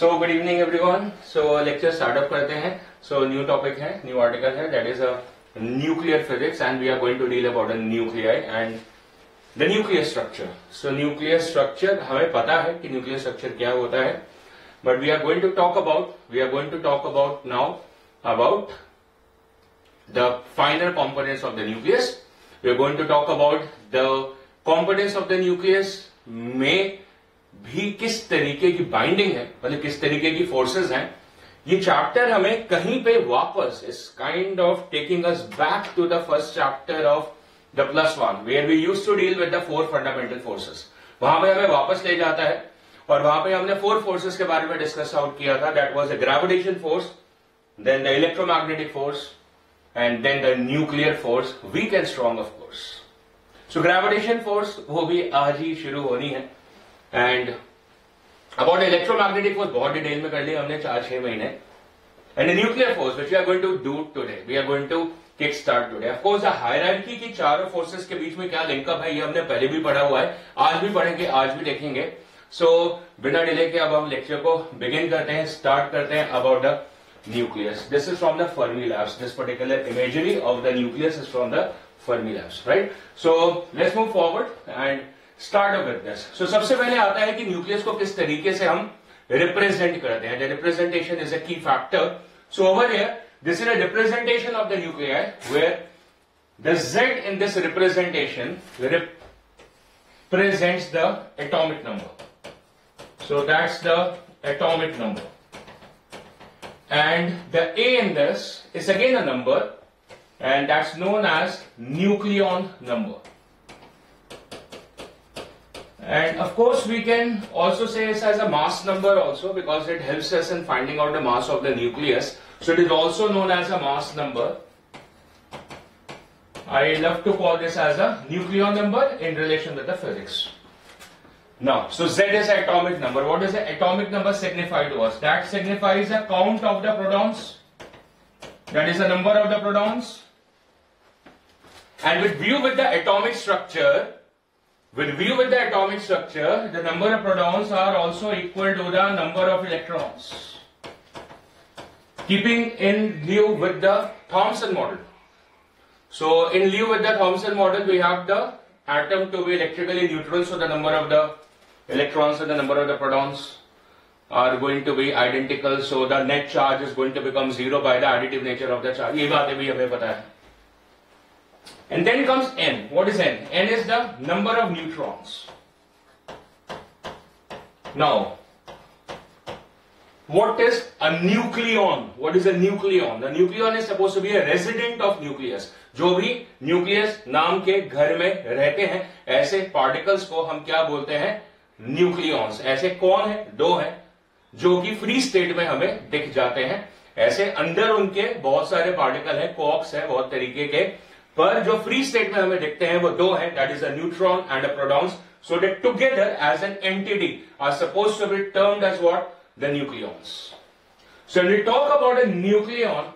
सो good evening everyone. So lecture start up करते हैं। So new topic है, न्यू आर्टिकल है, that is a nuclear physics and we are going to deal about a nuclei and the nuclear structure. So nuclear structure हमें पता है कि nuclear structure क्या होता है, but we are going to talk about now about the finer components of the nucleus. We are going to talk about the components of the nucleus में भी किस तरीके की बाइंडिंग है, मतलब किस तरीके की फोर्सेस हैं। ये चैप्टर हमें कहीं पे वापस इस kind of taking us back to the first chapter of the +1 where we used to deal with the 4 fundamental forces. वहां पे हमें वापस ले जाता है और वहां पे हमने 4 फोर्सेस के बारे में डिस्कस आउट किया था। That was the gravitation force, then the electromagnetic force and then the nuclear force, weak and strong of course. So gravitation force वो भी आज ही शुरू होनी है and about electromagnetic force बहुत डिटेल में कर लिया हमने 4-6 महीने and the nuclear force which we are going to do today, we are going to kick start today. Of course the hierarchy की चारों forces के बीच में क्या लिंकअप है ये हमने पहले भी पढ़ा हुआ है, आज भी पढ़ेंगे, आज भी देखेंगे। So बिना डिले के अब हम लेक्चर को बिगिन करते हैं, स्टार्ट करते हैं about the nucleus. This is from the Fermi labs. This particular imagery of the nucleus is from the Fermi labs, right? So let's move forward and start up with this. So सबसे पहले आता है कि nucleus को किस तरीके से हम रिप्रेजेंट करते हैं। The representation is a key factor. So over here, this is a representation of the nuclei where the Z in this representation represents the atomic number. So that's the atomic number. And the A in this is again a number and that's known as nucleon number. And of course we can also say this as a mass number also because it helps us in finding out the mass of the nucleus. So it is also known as a mass number. I love to call this as a nucleon number in relation with the physics. Now, so Z is atomic number. What does the atomic number signify to us? That signifies a count of the protons. That is the number of the protons. And with view with the atomic structure, the number of protons are also equal to the number of electrons. Keeping in lieu with the Thomson model. So, in lieu with the Thomson model, we have the atom to be electrically neutral. So, the number of the electrons and the number of the protons are going to be identical. So the net charge is going to become 0 by the additive nature of the charge. ये बातें भी हमें पता है. And then comes N. What is N? N is the number of neutrons. Now, what is a nucleon? What is a nucleon? The nucleon is supposed to be a resident of nucleus. जो भी nucleus नाम के घर में रहते हैं ऐसे particles को हम क्या बोलते हैं? न्यूक्लियॉन्स। ऐसे कौन है? 2 हैं जो कि फ्री स्टेट में हमें दिख जाते हैं। ऐसे अंदर उनके बहुत सारे पार्टिकल हैं, क्वार्क्स है बहुत तरीके के, पर जो फ्री स्टेट में हमें दिखते हैं वो 2 हैं, that is a neutron and a protons. So they together as an entity are supposed to be termed as what? The nucleons. So when we talk about a nucleon,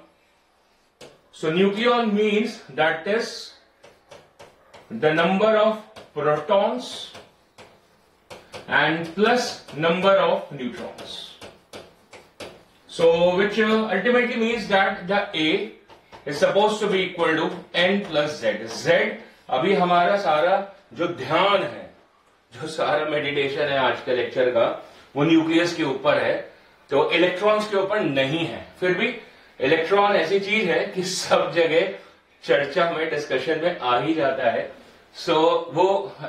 so nucleon means that is the number of protons and plus number of neutrons. So which ultimately means that the A is supposed to be equal to N plus Z. Z अभी हमारा सारा जो ध्यान है, जो सारा meditation है आज के लेक्चर का, वो न्यूक्लियस के ऊपर है, तो इलेक्ट्रॉन्स के ऊपर नहीं है। फिर भी इलेक्ट्रॉन ऐसी चीज है कि सब जगह चर्चा में, डिस्कशन में आ ही जाता है। सो वो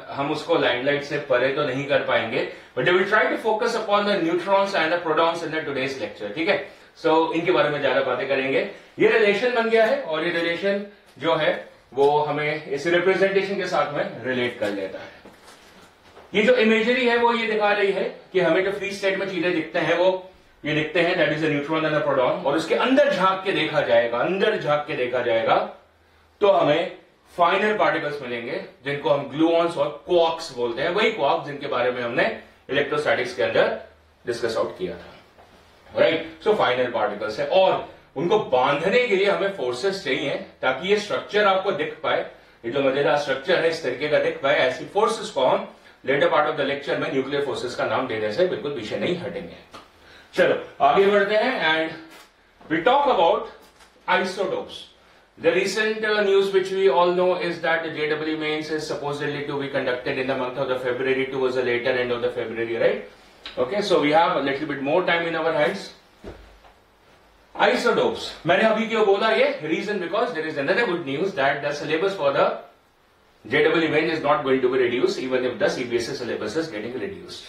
हम उसको लाइमलाइट से परे तो नहीं कर पाएंगे, but we try to focus upon the neutrons and the protons in the today's lecture, ठीक है। सो इनके बारे में ज्यादा बातें करेंगे। ये रिलेशन बन गया है और ये रिलेशन जो है वो हमें इस रिप्रेजेंटेशन के साथ में रिलेट कर लेता है। ये जो इमेजरी है वो ये दिखा रही है कि हमें जो फ्री स्टेट में चीजें दिखते हैं वो ये दिखते हैं, that is a neutron and a proton, और उसके अंदर झांक के देखा जाएगा, तो हमें फाइनल पार्टिकल्स मिलेंगे जिनको हम ग्लूऑन्स और क्वार्क्स बोलते हैं। वही क्वार्क्स जिनके बारे में हमने इलेक्ट्रोस्टैटिक्स के अंदर डिस्कस आउट किया था, राइट। सो फाइनल पार्टिकल्स है और उनको बांधने के लिए हमें फोर्सेस चाहिए ताकि ये स्ट्रक्चर आपको दिख पाए, ये जो मजेदार स्ट्रक्चर है इस तरीके का दिख पाए। ऐसी फोर्सेस को हम later part of the lecture में न्यूक्लियर फोर्सेस का नाम देने से बिल्कुल पीछे नहीं हटेंगे। चलो आगे बढ़ते हैं and we talk about isotopes. The recent news which we all know is that the JEE mains is supposedly to be conducted in the month of the February towards the later end of the February, right? Okay, so we have a little bit more time in our hands. Isotopes. मैंने अभी क्यों बोला ये? Reason because there is another good news that the syllabus for the JEE main is not going to be reduced even if the CBSE syllabus is getting reduced.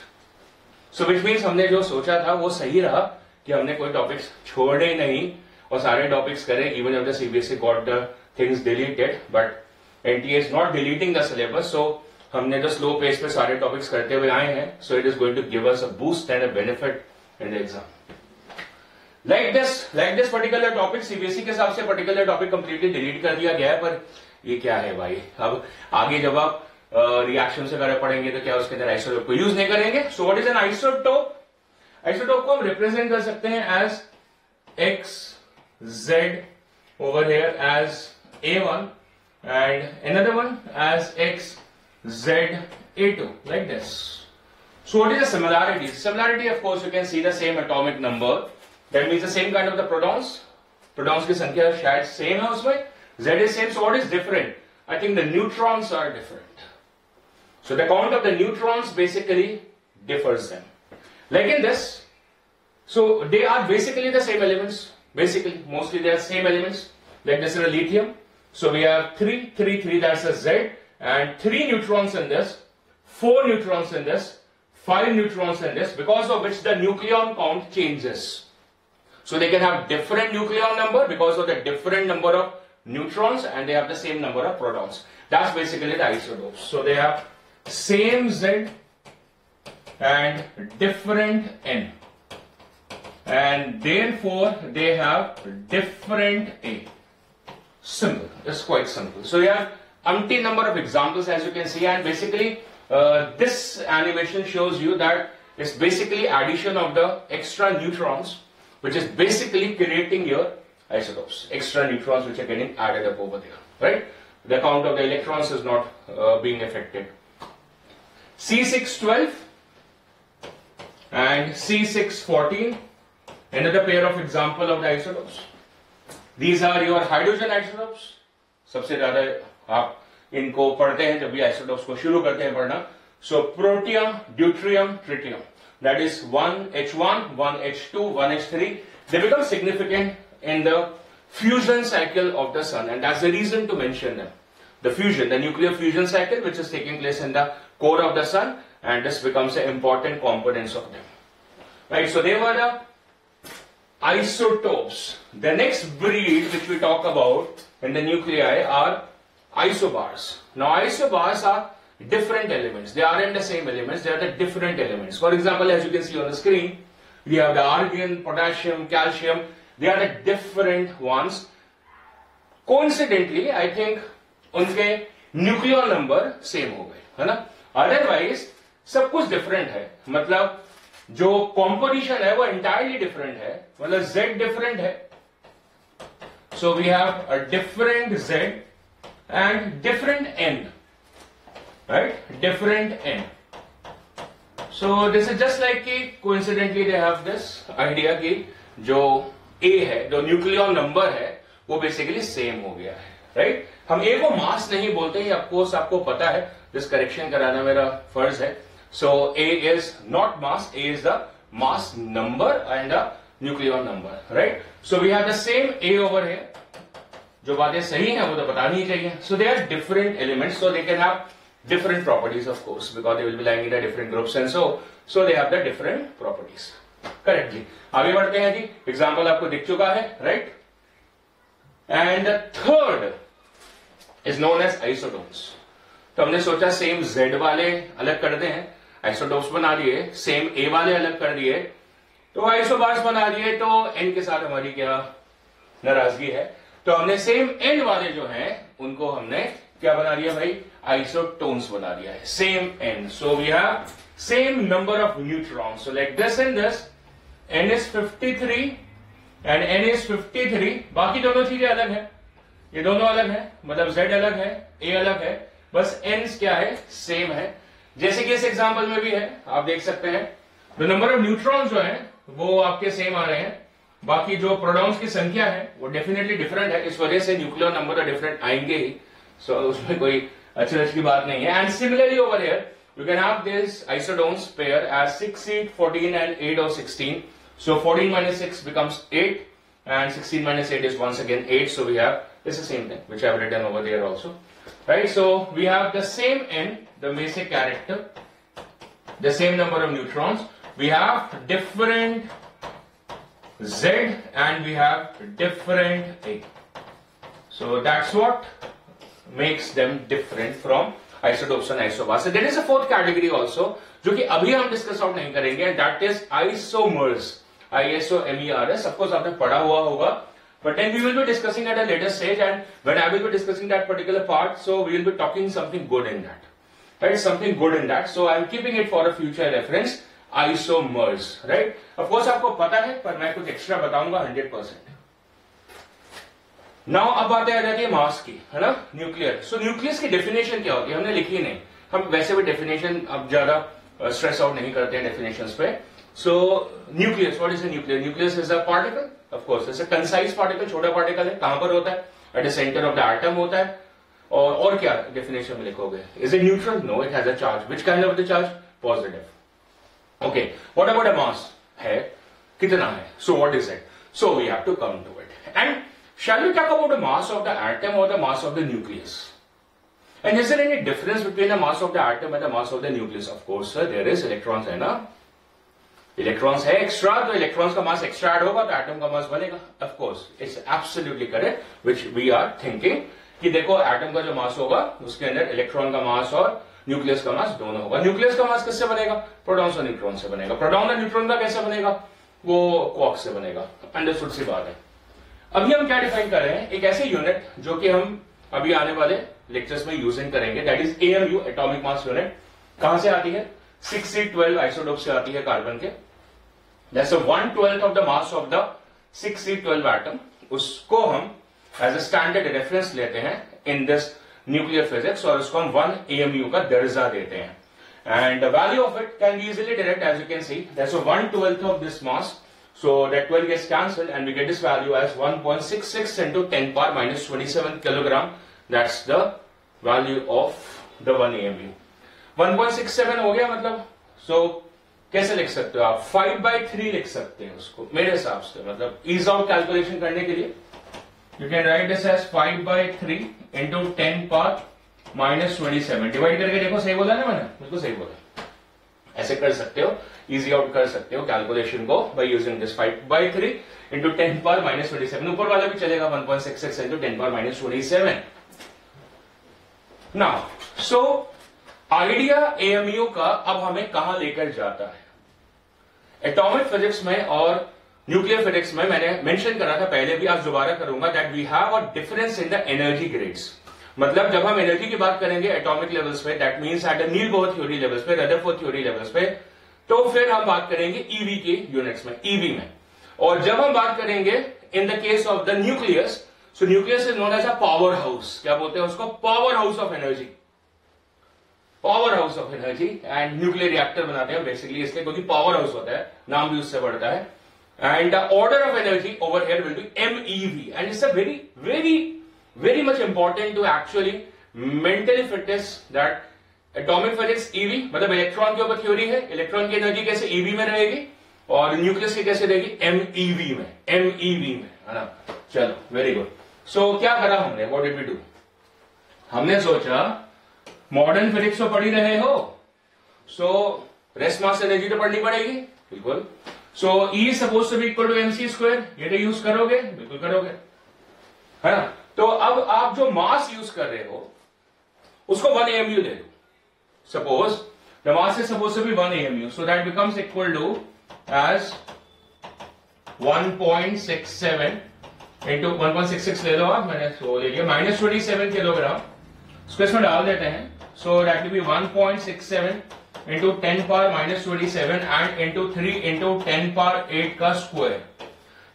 So which means हमने जो सोचा था वो सही रहा कि हमने कोई टॉपिक्स छोड़े नहीं और सारे टॉपिक्स करें even if the CBSE got the things deleted but NTA is not deleting the syllabus so हमने जो स्लो पेस पे सारे टॉपिक्स करते हुए आए हैं so it is going to give us a boost and a benefit in the exam like this particular topic CBSE के हिसाब से पर्टिकुलर टॉपिक कंप्लीटली डिलीट कर दिया गया है पर ये क्या है भाई अब आगे जब आप रिएक्शन से करे पढ़ेंगे तो क्या उसके अंदर आइसोटोप को यूज नहीं करेंगे so what is an isotope isotope को हम रिप्रेजेंट कर सकते हैं as X Z over here as A1 and another one as X Z A2 like this. So what is the similarity? Similarity of course you can see the same atomic number. That means the same kind of the protons. Protons की संख्या शायद same है उसमें. Z is same. So what is different? I think the neutrons are different. So the count of the neutrons basically differs them. Like in this. So they are basically the same elements. Basically, mostly they are same elements. Like this is a lithium. So we have 3, that's a Z, and 3 neutrons in this, 4 neutrons in this, 5 neutrons in this, because of which the nucleon count changes. So they can have different nucleon number because of the different number of neutrons and they have the same number of protons. That's basically the isotopes. So they have same Z and different N. And therefore they have different A. Simple. It's quite simple. So you have umpteen number of examples as you can see and basically this animation shows you that it's basically addition of the extra neutrons which is basically creating your isotopes. Extra neutrons which are getting added up over there. Right? The count of the electrons is not being affected. C612 and C614. Another pair of example of the isotopes. These are your hydrogen isotopes. सबसे ज्यादा आप इनको पढ़ते हैं जब भी isotopes को शुरू करते हैं पढ़ना. So protium, deuterium, tritium. That is 1H1, 1H2, 1H3. They become significant in the fusion cycle of the sun, and that's the reason to mention them. The fusion, the nuclear fusion cycle, which is taking place in the core of the sun, and this becomes an important components of them. Right. So they were the isotopes. The next breed which we talk about in the nuclei are isobars. Now isobars are different elements. They aren't the same elements, they are the different elements. For example, as you can see on the screen, we have the argon, potassium, calcium. They are the different ones. Coincidentally, I think उनके nucleon number same हो गए, है ना? Otherwise, सब कुछ different है. मतलब जो कॉम्पोजिशन है वो इंटायरली डिफरेंट है मतलब Z डिफरेंट है so we have a different Z and different N right different N so this is just like कि coincidentally they have this idea कि जो A है जो न्यूक्लियन नंबर है वो बेसिकली सेम हो गया है राइट हम A को मास नहीं बोलते हैं ऑफकोर्स आपको पता है जिस करेक्शन कराना मेरा फर्ज है So A is not mass, A is the mass number and the nucleon number, right? So we have the same A over here. जो बातें सही हैं वो तो बतानी ही चाहिए. So they are different elements, so they can have different properties of course because they will be lying in the different groups and so they have the different properties. Correctly. आगे बढ़ते हैं जी. Example आपको दिख चुका है, right? And the third is known as isotopes. तो हमने सोचा सेम Z वाले अलग कर दें आइसोटोप्स बना दिए सेम A वाले अलग कर दिए तो आइसोबार्स बना दिए तो N के साथ हमारी क्या नाराजगी है तो हमने सेम N वाले जो हैं उनको हमने क्या बना दिया भाई आइसोटोन्स बना दिया है same N so we have same number of neutrons so like this and this N is 53 and N is 53 बाकी दोनों चीजें अलग है ये दोनों अलग है मतलब Z अलग है A अलग है बस N क्या है सेम है जैसे कि इस एग्जांपल में भी है आप देख सकते हैं द नंबर ऑफ न्यूट्रॉन्स जो है वो आपके सेम आ रहे हैं, बाकी जो प्रोटॉन्स की संख्या है वो डेफिनेटली डिफरेंट है, इस वजह से न्यूक्लियर नंबर तो डिफरेंट आएंगे ही, सो उसमें कोई अच्छी की बात नहीं है. And similarly over here you can have this isotones pair as 6, 8, 14 and 8 or 16. So 14 minus 6 becomes 8 and 16 minus 8 is once again 8. So we have, it's the same thing which I have written over there also. Right, so we have the same N, the basic character, the same number of neutrons. We have different Z and we have different A. So that's what makes them different from isotopes and isobars. So there is a fourth category also, जो कि अभी हम discuss out नहीं करेंगे, and that is isomers, ISOMERS. Of course आपने पढ़ा हुआ होगा, but then we will be discussing at a later stage, and when I will be discussing that particular part, so we will be talking something good in that, right? Something good in that. So I am keeping it for a future reference. Isomers, right? Of course आपको पता है, पर मैं कुछ extra बताऊंगा 100%. Now अब बात आ जाती है मास की, है ना, न्यूक्लियर. सो न्यूक्लियस की डेफिनेशन क्या होती है, हमने लिखी नहीं, हम वैसे भी डेफिनेशन अब ज्यादा स्ट्रेस आउट नहीं करते हैं डेफिनेशंस पे. So nucleus, what is a nuclear? Nucleus is a particle, of course it's a concise particle, छोटा पार्टिकल है. कहां पर होता है? At the centre of the atom होता है. और क्या डेफिनेशन में लिखोगे? Is a neutral? No, it has a charge. Which kind of the charge? Positive. Okay, what about a mass? है कितना है? So what is it? So we have to come to it. And shall we talk about the mass of the atom or the mass of the nucleus? And is there any difference between the mass of the atom and the mass of the nucleus? Of course, sir, there is. Electrons है ना, electrons है extra, तो electrons का mass extra add होगा तो atom का mass बनेगा. Of course, it's absolutely correct, which we are thinking कि देखो atom का जो mass होगा उसके अंदर electron का mass और nucleus का mass दोनों होगा. nucleus का mass किससे बनेगा? protons और neutrons से बनेगा. proton और neutron का कैसे बनेगा? वो quarks से बनेगा. अंडरस्टूड सी बात है. अभी हम क्या डिफाइन कर रहे हैं? एक ऐसे यूनिट जो कि हम अभी आने वाले लेक्चर्स में यूजिंग करेंगे, that is AMU, atomic mass unit. कहां से आती है? 6C12 आइसोटोप से आती है कार्बन के. That's 1/12 of the mass of the 6C12 atom. उसको हम एज अ स्टैंडर्ड रेफरेंस लेते हैं इन दिस न्यूक्लियर फिजिक्स और उसको हम 1 AMU का दर्जा देते हैं. And the value of it can be easily direct, as you can see, that's 1/12 of this mass. So that 12 gets cancelled and we get this value as 1.66 into 10 power minus 27 kilogram. That's the value of the 1 AMU. 1.67 हो गया मतलब. So कैसे लिख सकते हो आप? 5/3 लिख सकते हैं उसको मेरे हिसाब से, मतलब ease out कैलकुलेशन करने के लिए. You can write this as 5/3 into 10 power minus 27. Divide करके देखो, सही बोला ना मैंने? बिल्कुल सही बोला. ऐसे कर सकते हो, इजी आउट कर सकते हो कैलकुलेशन को by using this 5/3 into 10 power minus 27. ऊपर वाला भी चलेगा 1.66 into 10 power minus 27. Now so idea AMU का अब हमें कहां लेकर जाता है? एटॉमिक फिजिक्स में और न्यूक्लियर फिजिक्स में मैंने मेंशन करा था पहले भी, आज दोबारा करूंगा, that we have a difference in the energy grades. मतलब जब हम एनर्जी की बात करेंगे एटॉमिक लेवल्स पे, that means at the Niels Bohr theory levels पे, रदरफोर्ड थ्योरी लेवल्स पे, तो फिर हम बात करेंगे EV के यूनिट्स में, EV में. और जब हम बात करेंगे in the case of the nucleus, so nucleus is known as a power house. क्या बोलते हैं उसको? Power house of energy. Power house of energy. And nuclear reactor बनाते हैं बेसिकली इसलिए क्योंकि पावर हाउस होता है, नाम भी उससे बढ़ता है. And the order of energy over here will be MEV. And it's a very very very much important to actually mentally fit this that atomic physics EV मतलब इलेक्ट्रॉन के ऊपर थ्योरी है. इलेक्ट्रॉन की एनर्जी कैसे EV में रहेगी और nucleus की कैसे रहेगी? MEV में. MEV में, है ना. चलो, वेरी गुड. सो क्या करा हमने? What did we do? हमने सोचा मॉडर्न फिजिक्स तो पढ़ ही रहे हो, सो रेस्ट मास एनर्जी तो पढ़नी पड़ेगी. बिल्कुल. सो E is supposed to be equal to mc square. ये तो यूज करोगे? बिल्कुल करोगे, है ना. तो अब आप जो मास यूज कर रहे हो उसको 1 AMU ले लो. Suppose the mass is suppose to be 1 AMU, so that becomes equal to as 1.67 into 1.66 ले लो आप, मैंने सो ले लिया, माइनस 27 किलोग्राम. इसको इसमें डाल देते हैं. So that will be 1.67 into 10 power minus 27 and into 3 into 10 power 8 का square.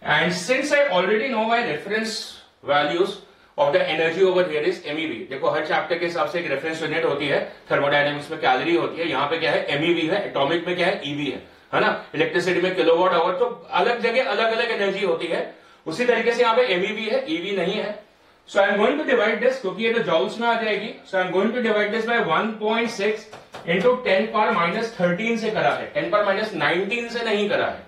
And since I already know my reference values of the energy over here is MEV. देखो हर चैप्टर के हिसाब से एक रेफरेंस यूनिट होती है. थर्मोडायनेमिक्स में calorie होती है, यहां पे क्या है? MEV है. एटॉमिक में क्या है? EV है. है ना, इलेक्ट्रिसिटी में किलोवाट आवर, तो अलग जगह अलग अलग एनर्जी होती है। उसी तरीके से यहाँ पे एमईवी है, ईवी नहीं है। So I am going to divide this, क्योंकि ये तो जॉल्स में आ जाएगी। So I am going to divide this by 1.6 into 10⁻⁻13 से करा है, 10⁻⁻19 से नहीं करा है।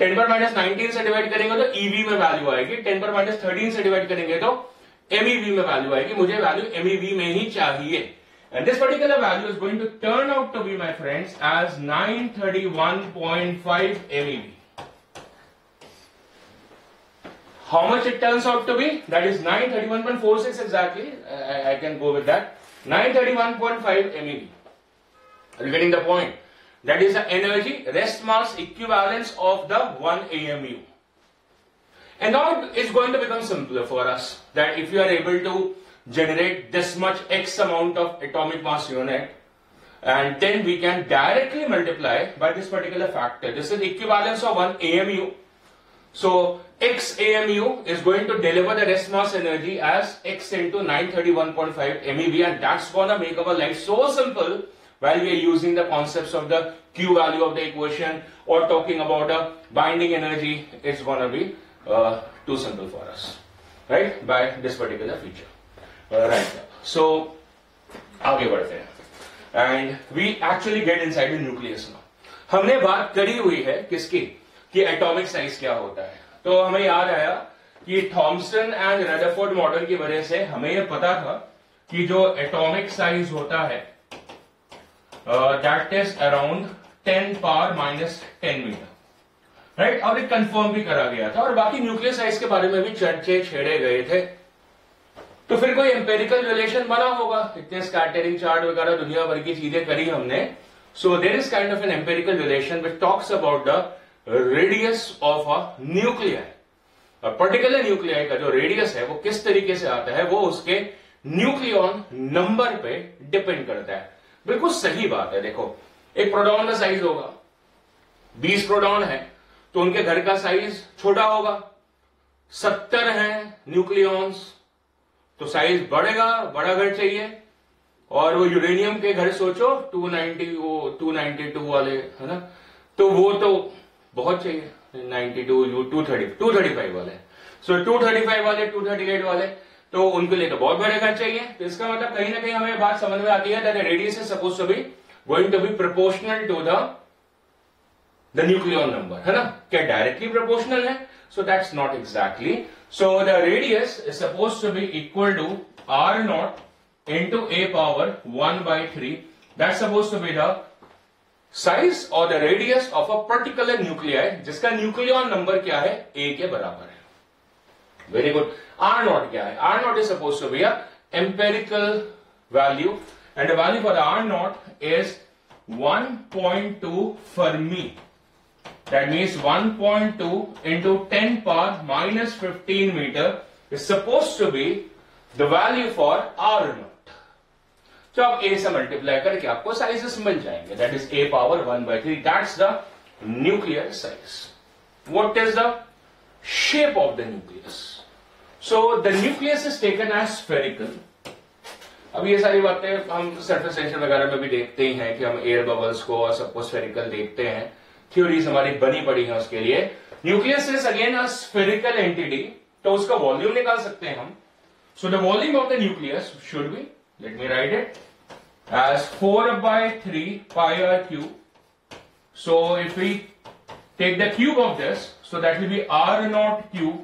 10⁻⁻19 से डिवाइड करेंगे तो ईवी में वैल्यू आएगी, 10⁻⁻13 से डिवाइड करेंगे तो एमईवी में वैल्यू आएगी। मुझे वैल्यू एमईवी में ही चाहिए। And this particular value is going to turn out to be, my friends, as 931.5 MeV. How much it turns out to be? That is 931.46 exactly. I can go with that. 931.5 MeV. Are you getting the point? That is the energy rest mass equivalence of the 1 AMU. And now it's going to become simpler for us, that if you are able to generate this much X amount of atomic mass unit, and then we can directly multiply by this particular factor. This is equivalence of 1 AMU. So X AMU is going to deliver the rest mass energy as X into 931.5 MeV, and that's gonna make our life so simple while we are using the concepts of the Q value of the equation or talking about the binding energy. It's gonna be too simple for us, right, by this particular feature. Right, so आगे बढ़ते हैं, and we actually get inside the nucleus now. हमने बात करी हुई है किसकी, कि एटॉमिक साइज क्या होता है। तो हमें याद आया कि थॉमसन एंड रदरफोर्ड मॉडल की वजह से हमें यह पता था कि जो एटॉमिक साइज होता है that is around 10⁻⁻10 metre, right. और ये कंफर्म भी करा गया था, और बाकी न्यूक्लियर साइज के बारे में भी चर्चे छेड़े गए थे। तो फिर कोई एम्पेरिकल रिलेशन बना होगा, इतने स्कैटरिंग चार्ट वगैरह दुनिया भर की चीजें करी हमने। So there is kind of an empirical relation which talks about the radius of a nuclei. Particular nuclei का जो रेडियस है वो किस तरीके से आता है, वो उसके न्यूक्लियॉन नंबर पे डिपेंड करता है। बिल्कुल सही बात है। देखो, एक प्रोटॉन का साइज होगा, 20 प्रोटॉन है तो उनके घर का साइज छोटा होगा। 70 है न्यूक्लियॉन्स तो साइज बढ़ेगा, बड़ा घर चाहिए। और वो यूरेनियम के घर सोचो 290, वो 292 वाले है ना, तो वो तो बहुत चाहिए। 92, 235 वाले, सो 235 वाले, 238 वाले, तो उनके लिए तो बहुत बड़े घर चाहिए। तो इसका मतलब कहीं ना कहीं हमें बात समझ में आती है that the radius is suppose to be going to be proportional to the nucleon number, है ना। क्या डायरेक्टली प्रोपोर्शनल है? So that's not exactly. So the radius is supposed to be equal to R0 into a power 1/3. That's supposed to be the size or the radius of a particular nuclei, जिसका nucleon number क्या है, a के बराबर है। Very good. R0 क्या है? R0 is supposed to be a empirical value, and the value for the R0 is 1.2 Fermi. That means 1.2 into 10⁻⁻15 meter is supposed to be the value for R0. तो आप a से multiply करके आपको sizes मिल जाएंगे। That is a power 1/3. That's the nuclear size. What is the shape of the nucleus? So the nucleus is taken as spherical. अब ये सारी बातें हम सरफेस टेंशन वगैरह में भी देखते ही हैं कि हम एयर बबल्स को और सबको स्फेरिकल देखते हैं। थ्योरीज हमारी बनी पड़ी है उसके लिए। Nucleus is again a spherical entity, तो उसका वॉल्यूम निकाल सकते हैं हम। So the volume of the nucleus should be, let me write it as 4/3 pi r cube. So if we take the cube of this, so that will be R0 cube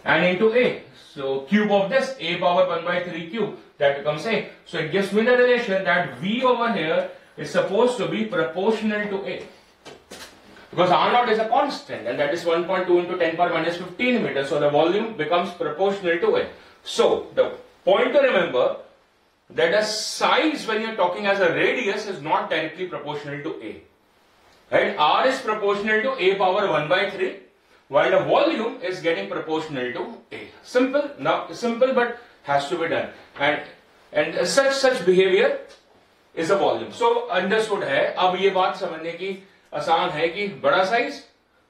and into a. So cube of this, a power 1/3 cube, that becomes a. So it gives me the relation that V over here is supposed to be proportional to a. Because R0 is a constant, and that is 1.2 into 10⁻⁻15 meters, so the volume becomes proportional to it. So the point to remember that the size when you're talking as a radius is not directly proportional to a. Right? R is proportional to a power 1/3, while the volume is getting proportional to a. Simple, now simple, but has to be done. And such behavior is a volume. So understood है। अब ये बात समझने की आसान है कि बड़ा साइज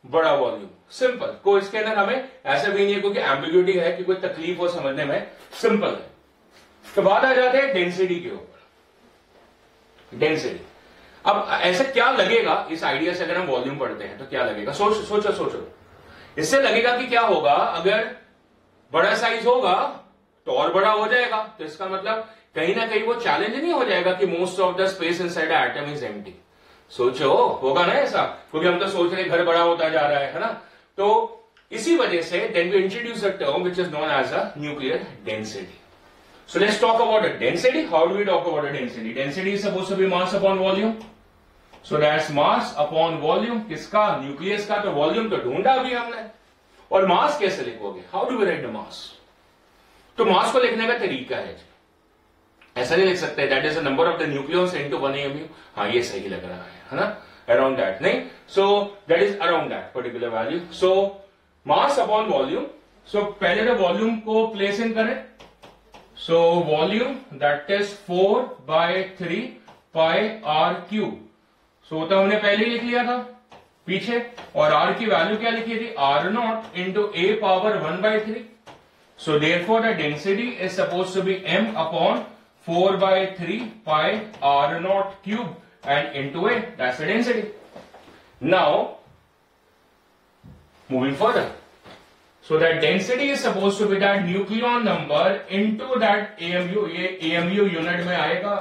बड़ा वॉल्यूम, सिंपल। कोई इसके अंदर हमें ऐसा भी नहीं है क्योंकि एम्बिग्यूटी है कि कोई तकलीफ हो समझने में, सिंपल है। तो बात आ जाते हैं डेंसिटी के ऊपर। डेंसिटी, अब ऐसा क्या लगेगा इस आइडिया से, अगर हम वॉल्यूम पढ़ते हैं तो क्या लगेगा, सोचो। इससे लगेगा कि क्या होगा, अगर बड़ा साइज होगा तो और बड़ा हो जाएगा, तो इसका मतलब कहीं ना कहीं वो चैलेंज नहीं हो जाएगा कि most of the space inside the atom is empty. सोचो, होगा ना ऐसा, क्योंकि हम तो सोच रहे घर बड़ा होता जा रहा है ना। तो इसी वजह से then we introduce a term which is known as a nuclear density. So let's talk about a density. How do we talk about a density? Density is supposed to be mass upon volume. So that's mass upon volume. किसका? Nucleus का। तो volume तो ढूंढा अभी हमने, और मास कैसे लिखोगे? How do we write the mass? तो मास को लिखने का तरीका है, ऐसा नहीं लिख सकते that is the number of the nucleons into 1 AMU। हाँ, ये सही लग रहा है ना, around that नहीं, so that is around that particular value। So mass upon volume। so पहले तो वॉल्यूम को प्लेस इन करें। So volume that is 4/3 pi r cube। So तो हमने पहले ही लिख लिया था पीछे, और r की वैल्यु क्या लिखी थी, r0 into a power 1/3। So therefore the density is supposed to be m upon 4/3 pi r0 cube and into a, that's the density। Now moving further, so that density is supposed to be that nucleon number into that AMU, ये AMU unit में आएगा,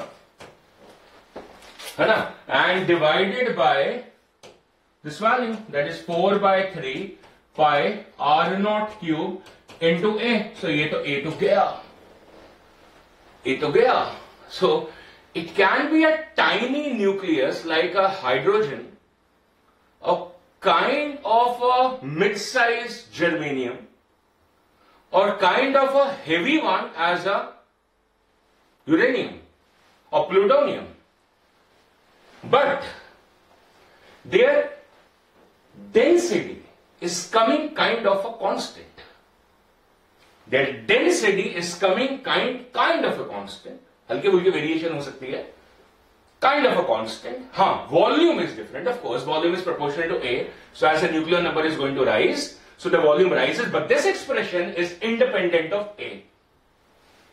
है ना, and divided by this value that is 4/3 pi r0 cube into a। so ये तो a तो गया, so it can be a tiny nucleus like a hydrogen, a kind of a mid-sized germanium, or kind of a heavy one as a uranium or plutonium, but their density is coming kind of a constant। their density is coming kind of a constant, हल्की फुल्की variation हो सकती है, kind of a constant। हाँ, volume is different, of course, volume is proportional to A, so as the nuclear number is going to rise, so the volume rises, but this expression is independent of A।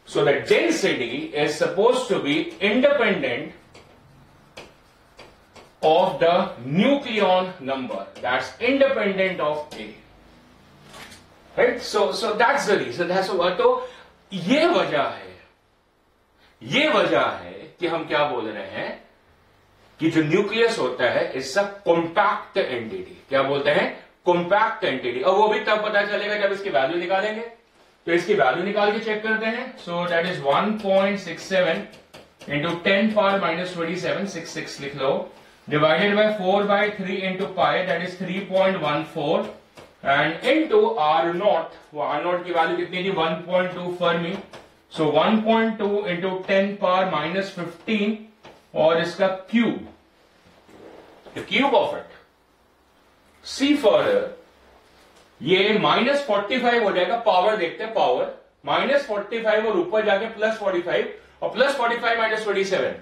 so the density is supposed to be independent of the nucleon number, that's independent of A, right? So that's the reason, that's what। तो ये वजह है कि हम क्या बोल रहे हैं कि जो न्यूक्लियस होता है इट्स अ कॉम्पैक्ट एंटिटी। क्या बोलते हैं? Compact entity. और वो भी तब पता चलेगा जब इसकी वैल्यू निकालेंगे। तो इसकी वैल्यू निकाल के चेक करते हैं। So that is 1.67 into 10 power minus 27, 66 लिख लो, divided by 4/3 into pi that is 3.14 and into r0। वो r0 की वैल्यू कितनी थी? 1.2 fermi. So 1.2 into 10 power minus 15 और इसका cube, the cube of it. See further, ये -45 हो जाएगा। पावर देखते हैं, पावर -45 और ऊपर जाके +45 और +45 माइनस 27,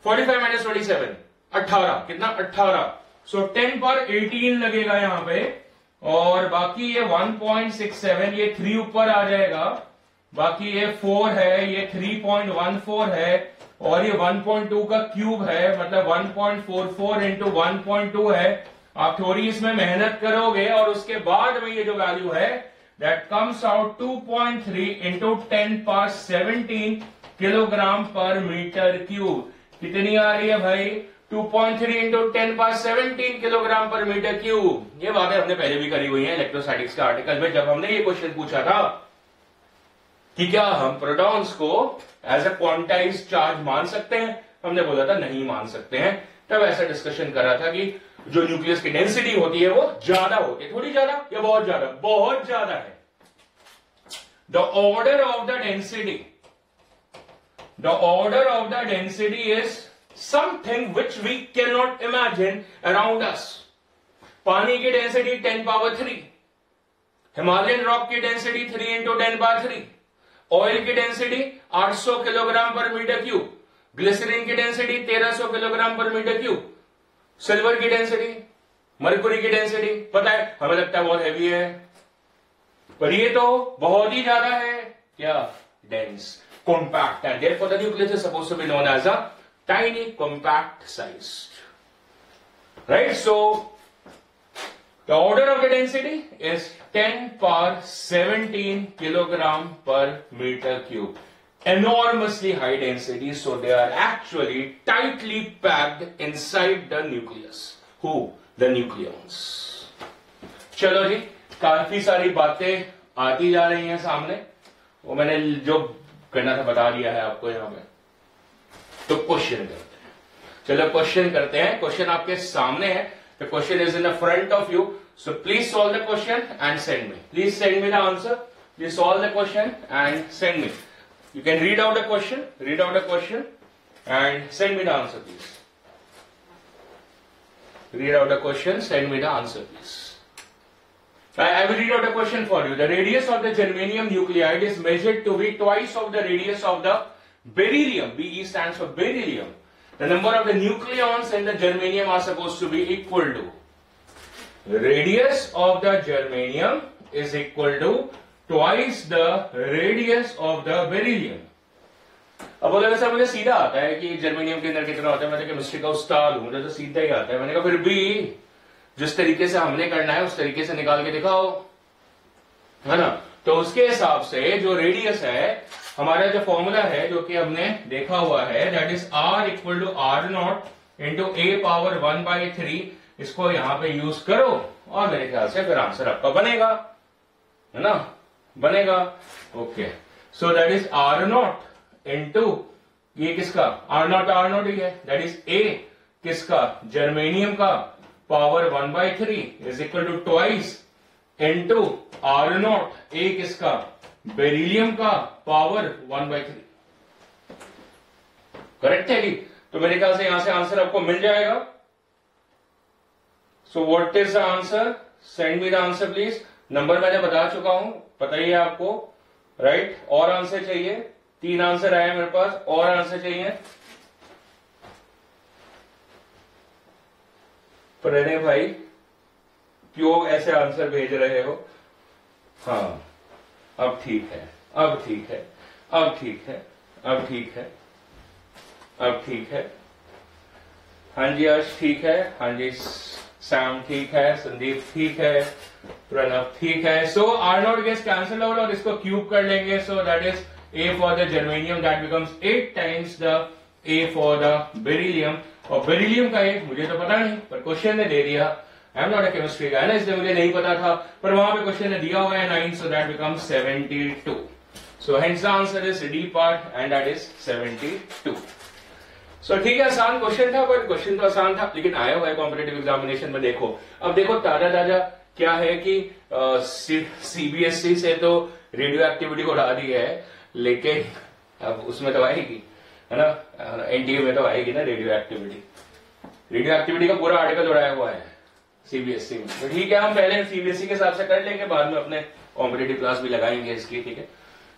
45 माइनस 27 18, कितना? 18। सो 10 पावर 18 लगेगा यहां पे, और बाकी ये 1.67, ये 3 ऊपर आ जाएगा, बाकी ये 4 है, ये 3.14 है, और ये 1.2 का क्यूब है, मतलब 1.44 इंटू 1.2 है। आप थोड़ी इसमें मेहनत करोगे और उसके बाद में ये जो वैल्यू है that comes out 2.3 into 10 power 17 kilogram पर मीटर क्यूब। कितनी आ रही है भाई? 2.3 इंटू 10 पावर 17 किलोग्राम पर मीटर क्यूब। ये बातें हमने पहले भी करी हुई है इलेक्ट्रोस्टैटिक्स के आर्टिकल में, जब हमने ये क्वेश्चन पूछा था कि क्या हम प्रोटॉन्स को एज अ क्वांटाइज्ड चार्ज मान सकते हैं। हमने बोला था नहीं मान सकते हैं। तब ऐसा डिस्कशन करा था कि जो न्यूक्लियस की डेंसिटी होती है वो ज्यादा होती है, थोड़ी ज्यादा या बहुत ज्यादा? बहुत ज्यादा है। The order of the density is something which we can not imagine around us. पानी की डेंसिटी 10 पावर 3, हिमालयन रॉक की डेंसिटी 3 इंटू 10 पावर 3, ऑयल की डेंसिटी 800 किलोग्राम पर मीटर क्यूब, ग्लिसरीन की डेंसिटी 1300 किलोग्राम पर मीटर क्यूब, सिल्वर की density, mercury की density, पता है हमें लगता है बहुत हैवी है, पर ये तो बहुत ही ज्यादा है। क्या? Dense, compact, and therefore the nucleus is supposed to be known as a tiny compact sized. right? So the order of the density is 10 power 17 kilogram per meter cube. Enormously high density, so they are actually tightly packed inside the nucleus. Who? The nucleons. चलो जी, काफी सारी बातें आती जा रही हैं सामने, वो मैंने जो करना था बता दिया है आपको यहाँ पे। तो क्वेश्चन करते हैं, चलो क्वेश्चन करते हैं। क्वेश्चन आपके सामने है, the question is in the front of you, so please solve the question and send me. Please send me the answer. Please solve the question and send me. You can read out the question and send me the answer, please. Read out the question, send me the answer, please. I will read out the question for you. The radius of the germanium nuclide is measured to be twice of the radius of the beryllium. Be stands for beryllium. The number of the nucleons in the germanium are supposed to be equal to. The radius of the germanium is equal to twice the radius of the beryllium. अब बोलेगा sir मुझे सीधा आता है कि germanium के अंदर कितना होता है, मैं तो केमिस्ट्री का उस्ताद हूं, मुझे तो सीधा ही आता है। मैंने कहा फिर भी जिस तरीके से हमने करना है उस तरीके से निकाल के दिखाओ, है ना। तो उसके हिसाब से जो रेडियस है, हमारा जो फॉर्मूला है जो कि हमने देखा हुआ है, that is R equal to R naught into A power 1/3। इसको यहां पे यूज करो और मेरे ख्याल से फिर आंसर आपका बनेगा, है ना, बनेगा। Okay, so that is R naught into ये किसका, R नॉट ही है, दैट इज A किसका, जर्मेनियम का, power 1/3 is equal to twice into R naught, A किसका, बेरिलियम का, पावर 1/3। करेक्ट है जी। तो मेरे ख्याल से यहां से आंसर आपको मिल जाएगा। सो what is the answer, send me the answer please. Number मैंने बता चुका हूं, पता ही है आपको, राइट। और आंसर चाहिए, 3 आंसर आए मेरे पास, और आंसर चाहिए। प्रणय भाई क्यों ऐसे आंसर भेज रहे हो? हाँ, अब ठीक है, अब ठीक है, अब ठीक है, अब ठीक है, अब ठीक है। हाँ जी अर्श ठीक है, हाँ जी सैम ठीक है, संदीप ठीक है, प्रणव ठीक है। So are not gets cancel out और इसको क्यूब कर लेंगे। So that is A for the germanium, that becomes 8 times the A for the beryllium। और बेरिलियम का एक मुझे तो पता नहीं, पर क्वेश्चन ने दे दिया। I am not a chemistry guy ना, इसलिए मुझे नहीं पता था, पर वहां पे क्वेश्चन ने दिया हुआ है 9, so that becomes 72। So hence the answer is D part and that is 72। So ठीक है, आसान क्वेश्चन था, पर क्वेश्चन तो आसान था, लेकिन आया हुआ है कॉम्पिटेटिव एग्जामिनेशन में। देखो अब देखो ताजा क्या है कि सीबीएसई से तो रेडियो एक्टिविटी को उड़ा दी है, लेकिन अब उसमें तो आएगी, है ना, एनटीए में तो आएगी ना रेडियो एक्टिविटी। रेडियो एक्टिविटी का पूरा आर्टिकल उड़ाया हुआ है सीबीएसई में। तो ठीक है, हम पहले सीबीएसई के हिसाब से कर लेंगे, बाद में अपने कॉम्पिटेटिव क्लास भी लगाएंगे इसकी, ठीक है।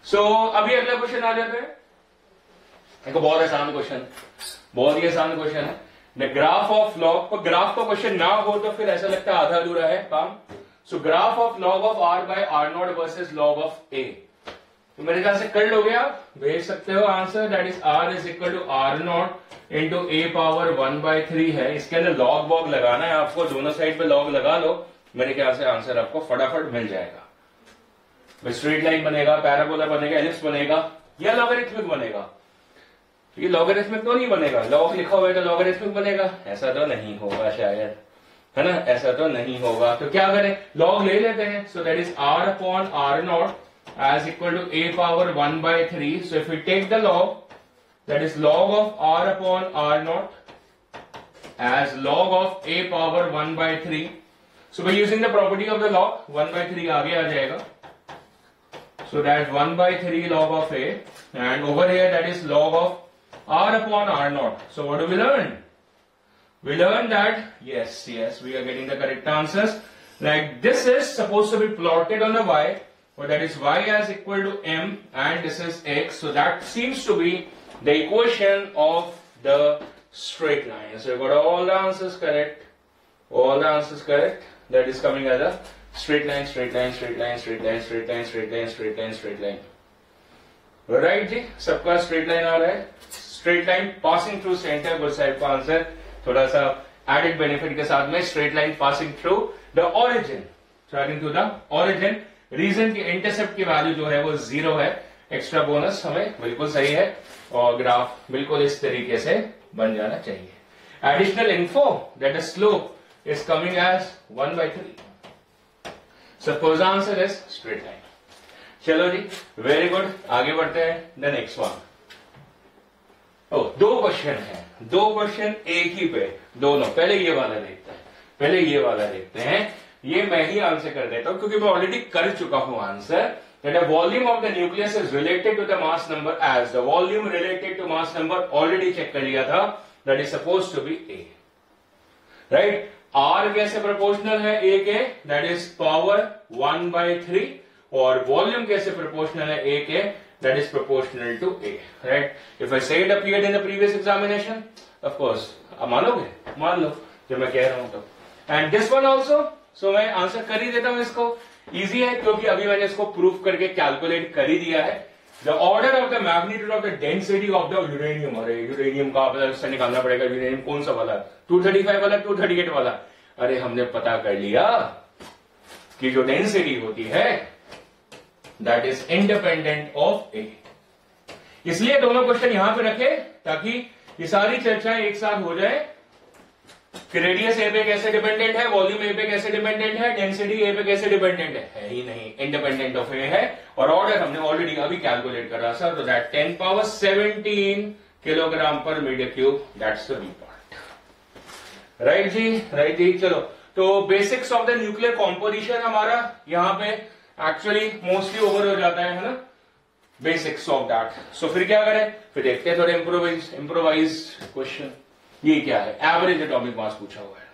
सो अभी अगला क्वेश्चन आ जाता है। देखो बहुत आसान क्वेश्चन, बहुत ही आसान क्वेश्चन है। द ग्राफ ऑफ लॉग, को ग्राफ का क्वेश्चन ना हो तो फिर ऐसा लगता है आधा अधूरा है काम। So graph of log of R by R naught versus log of A। तो मेरे ख्याल से कर लोगे आप, भेज सकते हो answer. That is R is equal to R naught into A power 1/3 है। इसके अंदर लॉग वॉग लगाना है आपको, दोनों साइड पे लॉग लगा लो, मेरे ख्याल से आंसर आपको फटाफट मिल जाएगा। स्ट्रेट लाइन बनेगा, पैराबोला बनेगा, एलिप्स बनेगा या लॉगरिथमिक बनेगा। ये लॉगरिथमिक तो नहीं बनेगा, लॉग लिखा हुआ है तो लॉगरिथमिक बनेगा, ऐसा तो नहीं होगा शायद, है ना, ऐसा तो नहीं होगा। तो क्या करें, लॉग ले लेते हैं। So that is R upon R not as equal to A power 1/3। So if we take the log, that is log of R upon R naught as log of A power 1/3। So by using the property of the log, 1/3 आगे आ जाएगा। So that 1/3 log of A, and over here that is log of R upon R naught। So what do we learn? We learn that yes, we are getting the correct answers. Like this is supposed to be plotted on a Y, or that is y as equal to m and this is x. So that seems to be the equation of the straight line. So you got all the answers correct, all the answers correct. That is coming as a straight line, straight line, straight line, straight line, straight line, straight line, straight line, straight line। Right जी, सबका straight line आ रहा है। Straight line passing through center, both side का answer थोड़ा सा added benefit के साथ में straight line passing through the origin, traveling through the origin, reason की इंटरसेप्ट की वैल्यू जो है वो 0 है, एक्स्ट्रा बोनस हमें बिल्कुल सही है, और ग्राफ बिल्कुल इस तरीके से बन जाना चाहिए. Additional info that the slope is coming as 1/3. Suppose answer is straight line. चलो जी, वेरी गुड, आगे बढ़ते हैं. The next one. दो क्वेश्चन है, दो क्वेश्चन एक ही पे, दोनों. पहले ये वाला देखते हैं, ये मैं ही आंसर कर देता हूं क्योंकि मैं ऑलरेडी कर चुका हूं answer. That the volume of the nucleus is related to the mass number as the volume related to mass number, already check कर लिया था. That is suppose to be A, right. R कैसे proportional है A के, that is power 1/3, और volume कैसे proportional है A के, that is proportional to A, right? If I say it appeared in the previous examination, of course, अब मानोगे, मान लो जो मैं कह रहा हूं तो. And this one also, so मैं आंसर कर ही देता हूं इसको. इजी है क्योंकि अभी मैंने इसको प्रूफ करके कैलकुलेट कर ही दिया है. The order of the magnitude of the density of the uranium, अरे यूरेनियम का आपसे निकालना पड़ेगा. यूरेनियम कौन सा वाला, 235 वाला, 238 वाला. अरे हमने पता कर लिया कि जो डेंसिटी होती है दैट इज इंडिपेंडेंट ऑफ ए. इसलिए दोनों क्वेश्चन यहां पे रखे ताकि ये सारी चर्चाएं एक साथ हो जाए कि रेडियस ए पे कैसे डिपेंडेंट है, वॉल्यूम ए पे कैसे डिपेंडेंट है, डेंसिटी ए पे कैसे डिपेंडेंट है ही नहीं, इंडिपेंडेंट ऑफ ए है. और ऑर्डर हमने ऑलरेडी अभी कैलकुलेट करा सर, तो दैट 10^17 किलोग्राम पर metre cube, that's the B part. Right जी. चलो, तो basics of the nuclear composition हमारा यहां पे एक्चुअली मोस्टली ओवर हो जाता है ना, बेसिक्स ऑफ दैट. सो फिर क्या करें, फिर देखते हैं थोड़े इम्प्रोवाइज्ड क्वेश्चन. ये क्या है, एवरेज एटॉमिक मास पूछा हुआ है.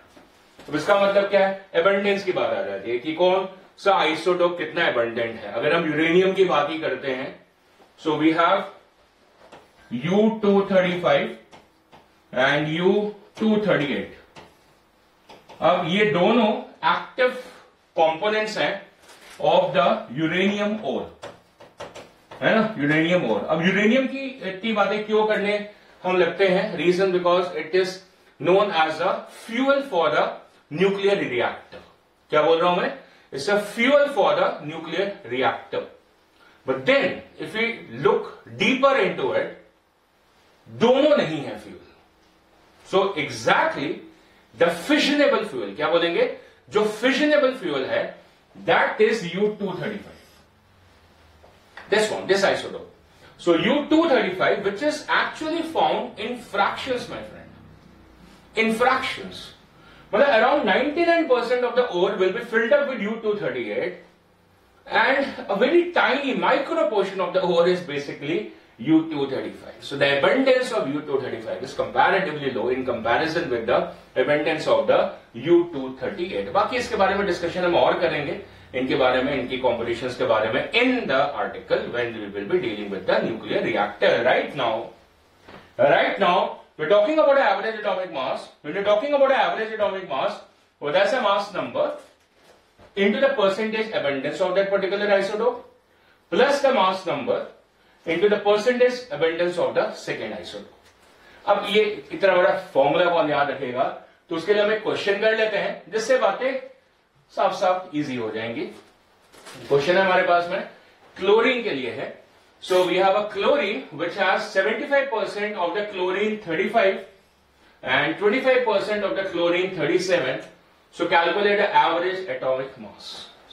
तो इसका मतलब क्या है, एबंडेंस की बात आ जाती है कि कौन सा आइसोटोप कितना एबंडेंट है. अगर हम यूरेनियम की बात ही करते हैं, सो we have U235 and U238. अब ये दोनों एक्टिव कंपोनेंट्स हैं ऑफ द यूरेनियम ओर, है ना, यूरेनियम ओर. अब यूरेनियम की इतनी बातें क्यों करने हम लगते हैं, reason because it is known as a fuel for the nuclear reactor. क्या बोल रहा हूं मैं, it's a fuel for the nuclear reactor. But then if you look deeper into it, दोनों नहीं है fuel. So exactly the fissionable fuel, क्या बोलेंगे, जो फिशनेबल फ्यूल है, that is U235. This one, this isotope. So U235, which is actually found in fractions, my friend. In fractions. Well, around 99% of the ore will be filled up with U238, and a very tiny micro portion of the ore is basically U235. So the abundance of U235 is comparatively low in comparison with the abundance of the U238. बाकी इसके बारे में discussion हम और करेंगे, इनके बारे में, इनकी कॉम्पोजिशंस के बारे में in the article when we will be dealing with the nuclear reactor. Right now we're talking about average atomic mass. When you're talking about average atomic mass, well, that's a mass number into the percentage abundance of that particular isotope plus the mass number into the percentage abundance of the second isotope. अब ये इतना बड़ा formula कौन याद रखेगा, तो उसके लिए हम एक क्वेश्चन कर लेते हैं जिससे बातें साफ साफ इजी हो जाएंगी. क्वेश्चन है हमारे पास में, क्लोरीन के लिए है. So we have a chlorine which has 75% of the chlorine 35 and 25% of the chlorine 37. So calculate the average atomic mass.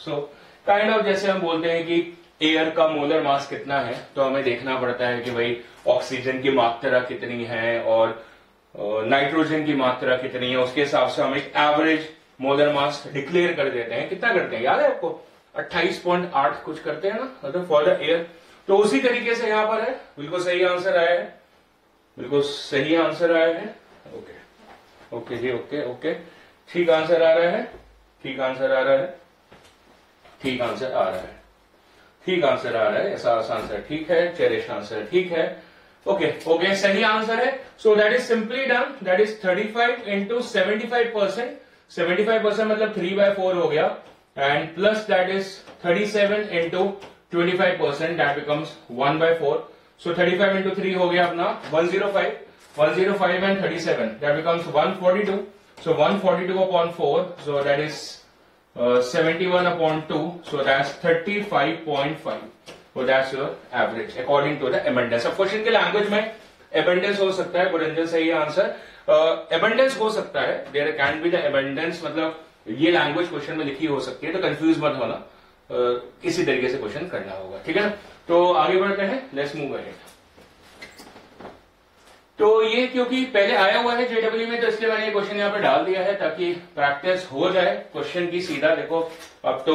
So kind of जैसे हम बोलते हैं कि एयर का मोलर मास कितना है, तो हमें देखना पड़ता है कि भाई ऑक्सीजन की मात्रा कितनी है और नाइट्रोजन की मात्रा कितनी है, उसके हिसाब से हम एक एवरेज मोलर मास डिक्लेयर कर देते हैं. कितना करते हैं याद है आपको, 28.8 कुछ करते हैं ना, मतलब फॉर द एयर. तो उसी तरीके से यहां पर है. बिल्कुल सही आंसर आया है, बिल्कुल सही आंसर आया है. ओके जी, ओके, ठीक आंसर आ रहा है, ठीक आंसर आ रहा है, ठीक आंसर आ रहा है, ठीक आंसर आ रहा है. ऐसा आंसर ठीक है, चेरिश आंसर ठीक है. ओके, सही आंसर है. So that is simply done. That is 35 into 75%. 75% मतलब 3/4 हो गया, and plus that is 37 into 25%, that becomes 1/4. So 35 into 3 हो गया अपना 105 and 37, that becomes 142. So 142/4, so that is 71/2, so that's 35.5. So that's your average according to the abundance. अब question के language में abundance हो सकता है, potential सही आंसर, abundance हो सकता है, there can be the abundance, मतलब ये लैंग्वेज क्वेश्चन में लिखी हो सकती है, तो कंफ्यूज मत होना, इसी तरीके से क्वेश्चन करना होगा, ठीक है ना। तो आगे बढ़ते हैं, लेट्स मूव अहेड। तो ये क्योंकि पहले आया हुआ है जेडब्ल्यू में, तो इसलिए मैंने ये क्वेश्चन यहाँ पे डाल दिया है ताकि प्रैक्टिस हो जाए क्वेश्चन की सीधा। देखो अब तो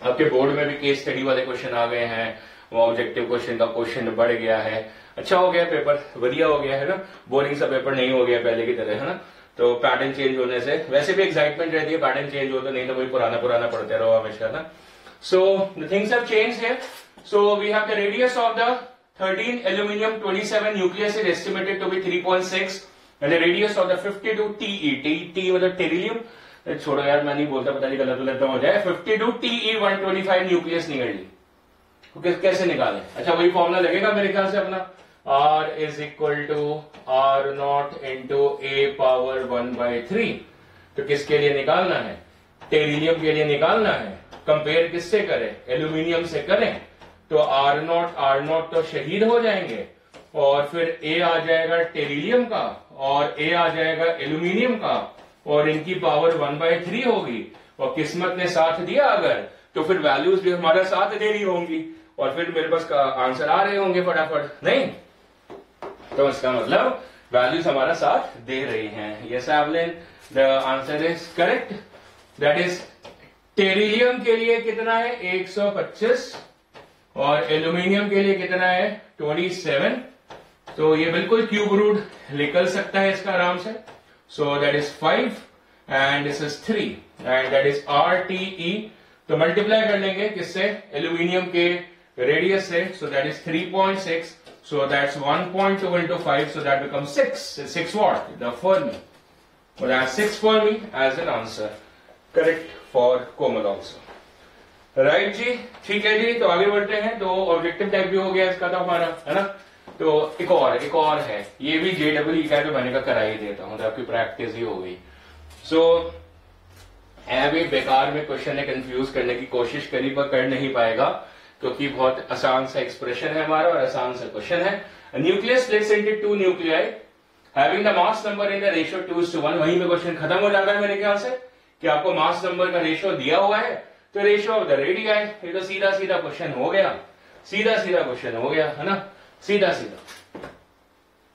आपके बोर्ड में भी केस स्टडी वाले क्वेश्चन आ गए हैं, वो ऑब्जेक्टिव क्वेश्चन का क्वेश्चन बढ़ गया है, अच्छा हो गया, पेपर बढ़िया हो गया है ना, बोरिंग सा पेपर नहीं हो गया पहले की तरह, है ना। तो पैटर्न चेंज होने से वैसे भी एक्साइटमेंट रहती है, पैटर्न चेंज हो तो, नहीं तो वही पुराना पुराना पढ़ते रहो हमेशा ना। So the things have changed here. So we have the radius of the 13 aluminum 27 nucleus is estimated to be 3.6 and the radius of the 52 TE मतलब टेरिलियम, छोड़ो यार मैं नहीं बोलता, पता नहीं गलत गलत हो जाए, 52 TE 125 न्यूक्लियस निकल ली, कैसे निकालें? अच्छा वही फॉर्मूला लगेगा मेरे ख्याल से अपना, R is equal to R0 into A power 1/3। तो किसके लिए निकालना है? टेरिलियम के लिए निकालना है। कंपेयर किससे करें? एल्यूमिनियम से करें, तो R0 तो शहीद हो जाएंगे, और फिर A आ जाएगा टेरिलियम का और A आ जाएगा एल्यूमिनियम का, और इनकी पावर 1/3 होगी, और किस्मत ने साथ दिया अगर, तो फिर वैल्यूज भी हमारा साथ दे रही होंगी, और फिर मेरे पास का आंसर आ रहे होंगे फटाफट, नहीं? तो इसका मतलब वैल्यूज हमारा साथ दे रही हैं। Yes Evelyn, the answer is correct. That is tellurium के लिए कितना है? 125, और एल्यूमिनियम के लिए कितना है? 27। तो ये बिल्कुल क्यूब रूट निकल सकता है इसका आराम से। सो that is 5 and this is 3 and that is RTE। तो मल्टीप्लाई कर लेंगे किससे? एल्यूमिनियम के रेडियस से, सो that is 3.6, so that's 1.2 into 5, so that becomes 6 watt, the Fermi. So that's 6 Fermi as an answer, correct for Komal also. Right जी, ठीक है जी। तो आगे बढ़ते हैं। तो ऑब्जेक्टिव टाइप भी हो गया इसका तो हमारा, है ना। तो एक और है, ये भी JEE का, तो मैंने कहा करा ही देता हूं, तो आपकी प्रैक्टिस ही हो गई। सो अभी बेकार में क्वेश्चन ने कंफ्यूज करने की कोशिश करी पर कर नहीं पाएगा, क्योंकि बहुत आसान सा एक्सप्रेशन है हमारा और आसान सा क्वेश्चन है। Nucleus splits into 2 nuclei having the mass number in the ratio 2:1। वहीं में क्वेश्चन खत्म हो जाता है मेरे ख्याल से, कि आपको मास नंबर का रेशियो दिया हुआ है, तो रेशियो ऑफ द रेडियस, ये तो सीधा सीधा क्वेश्चन हो गया, सीधा सीधा क्वेश्चन हो गया, है ना।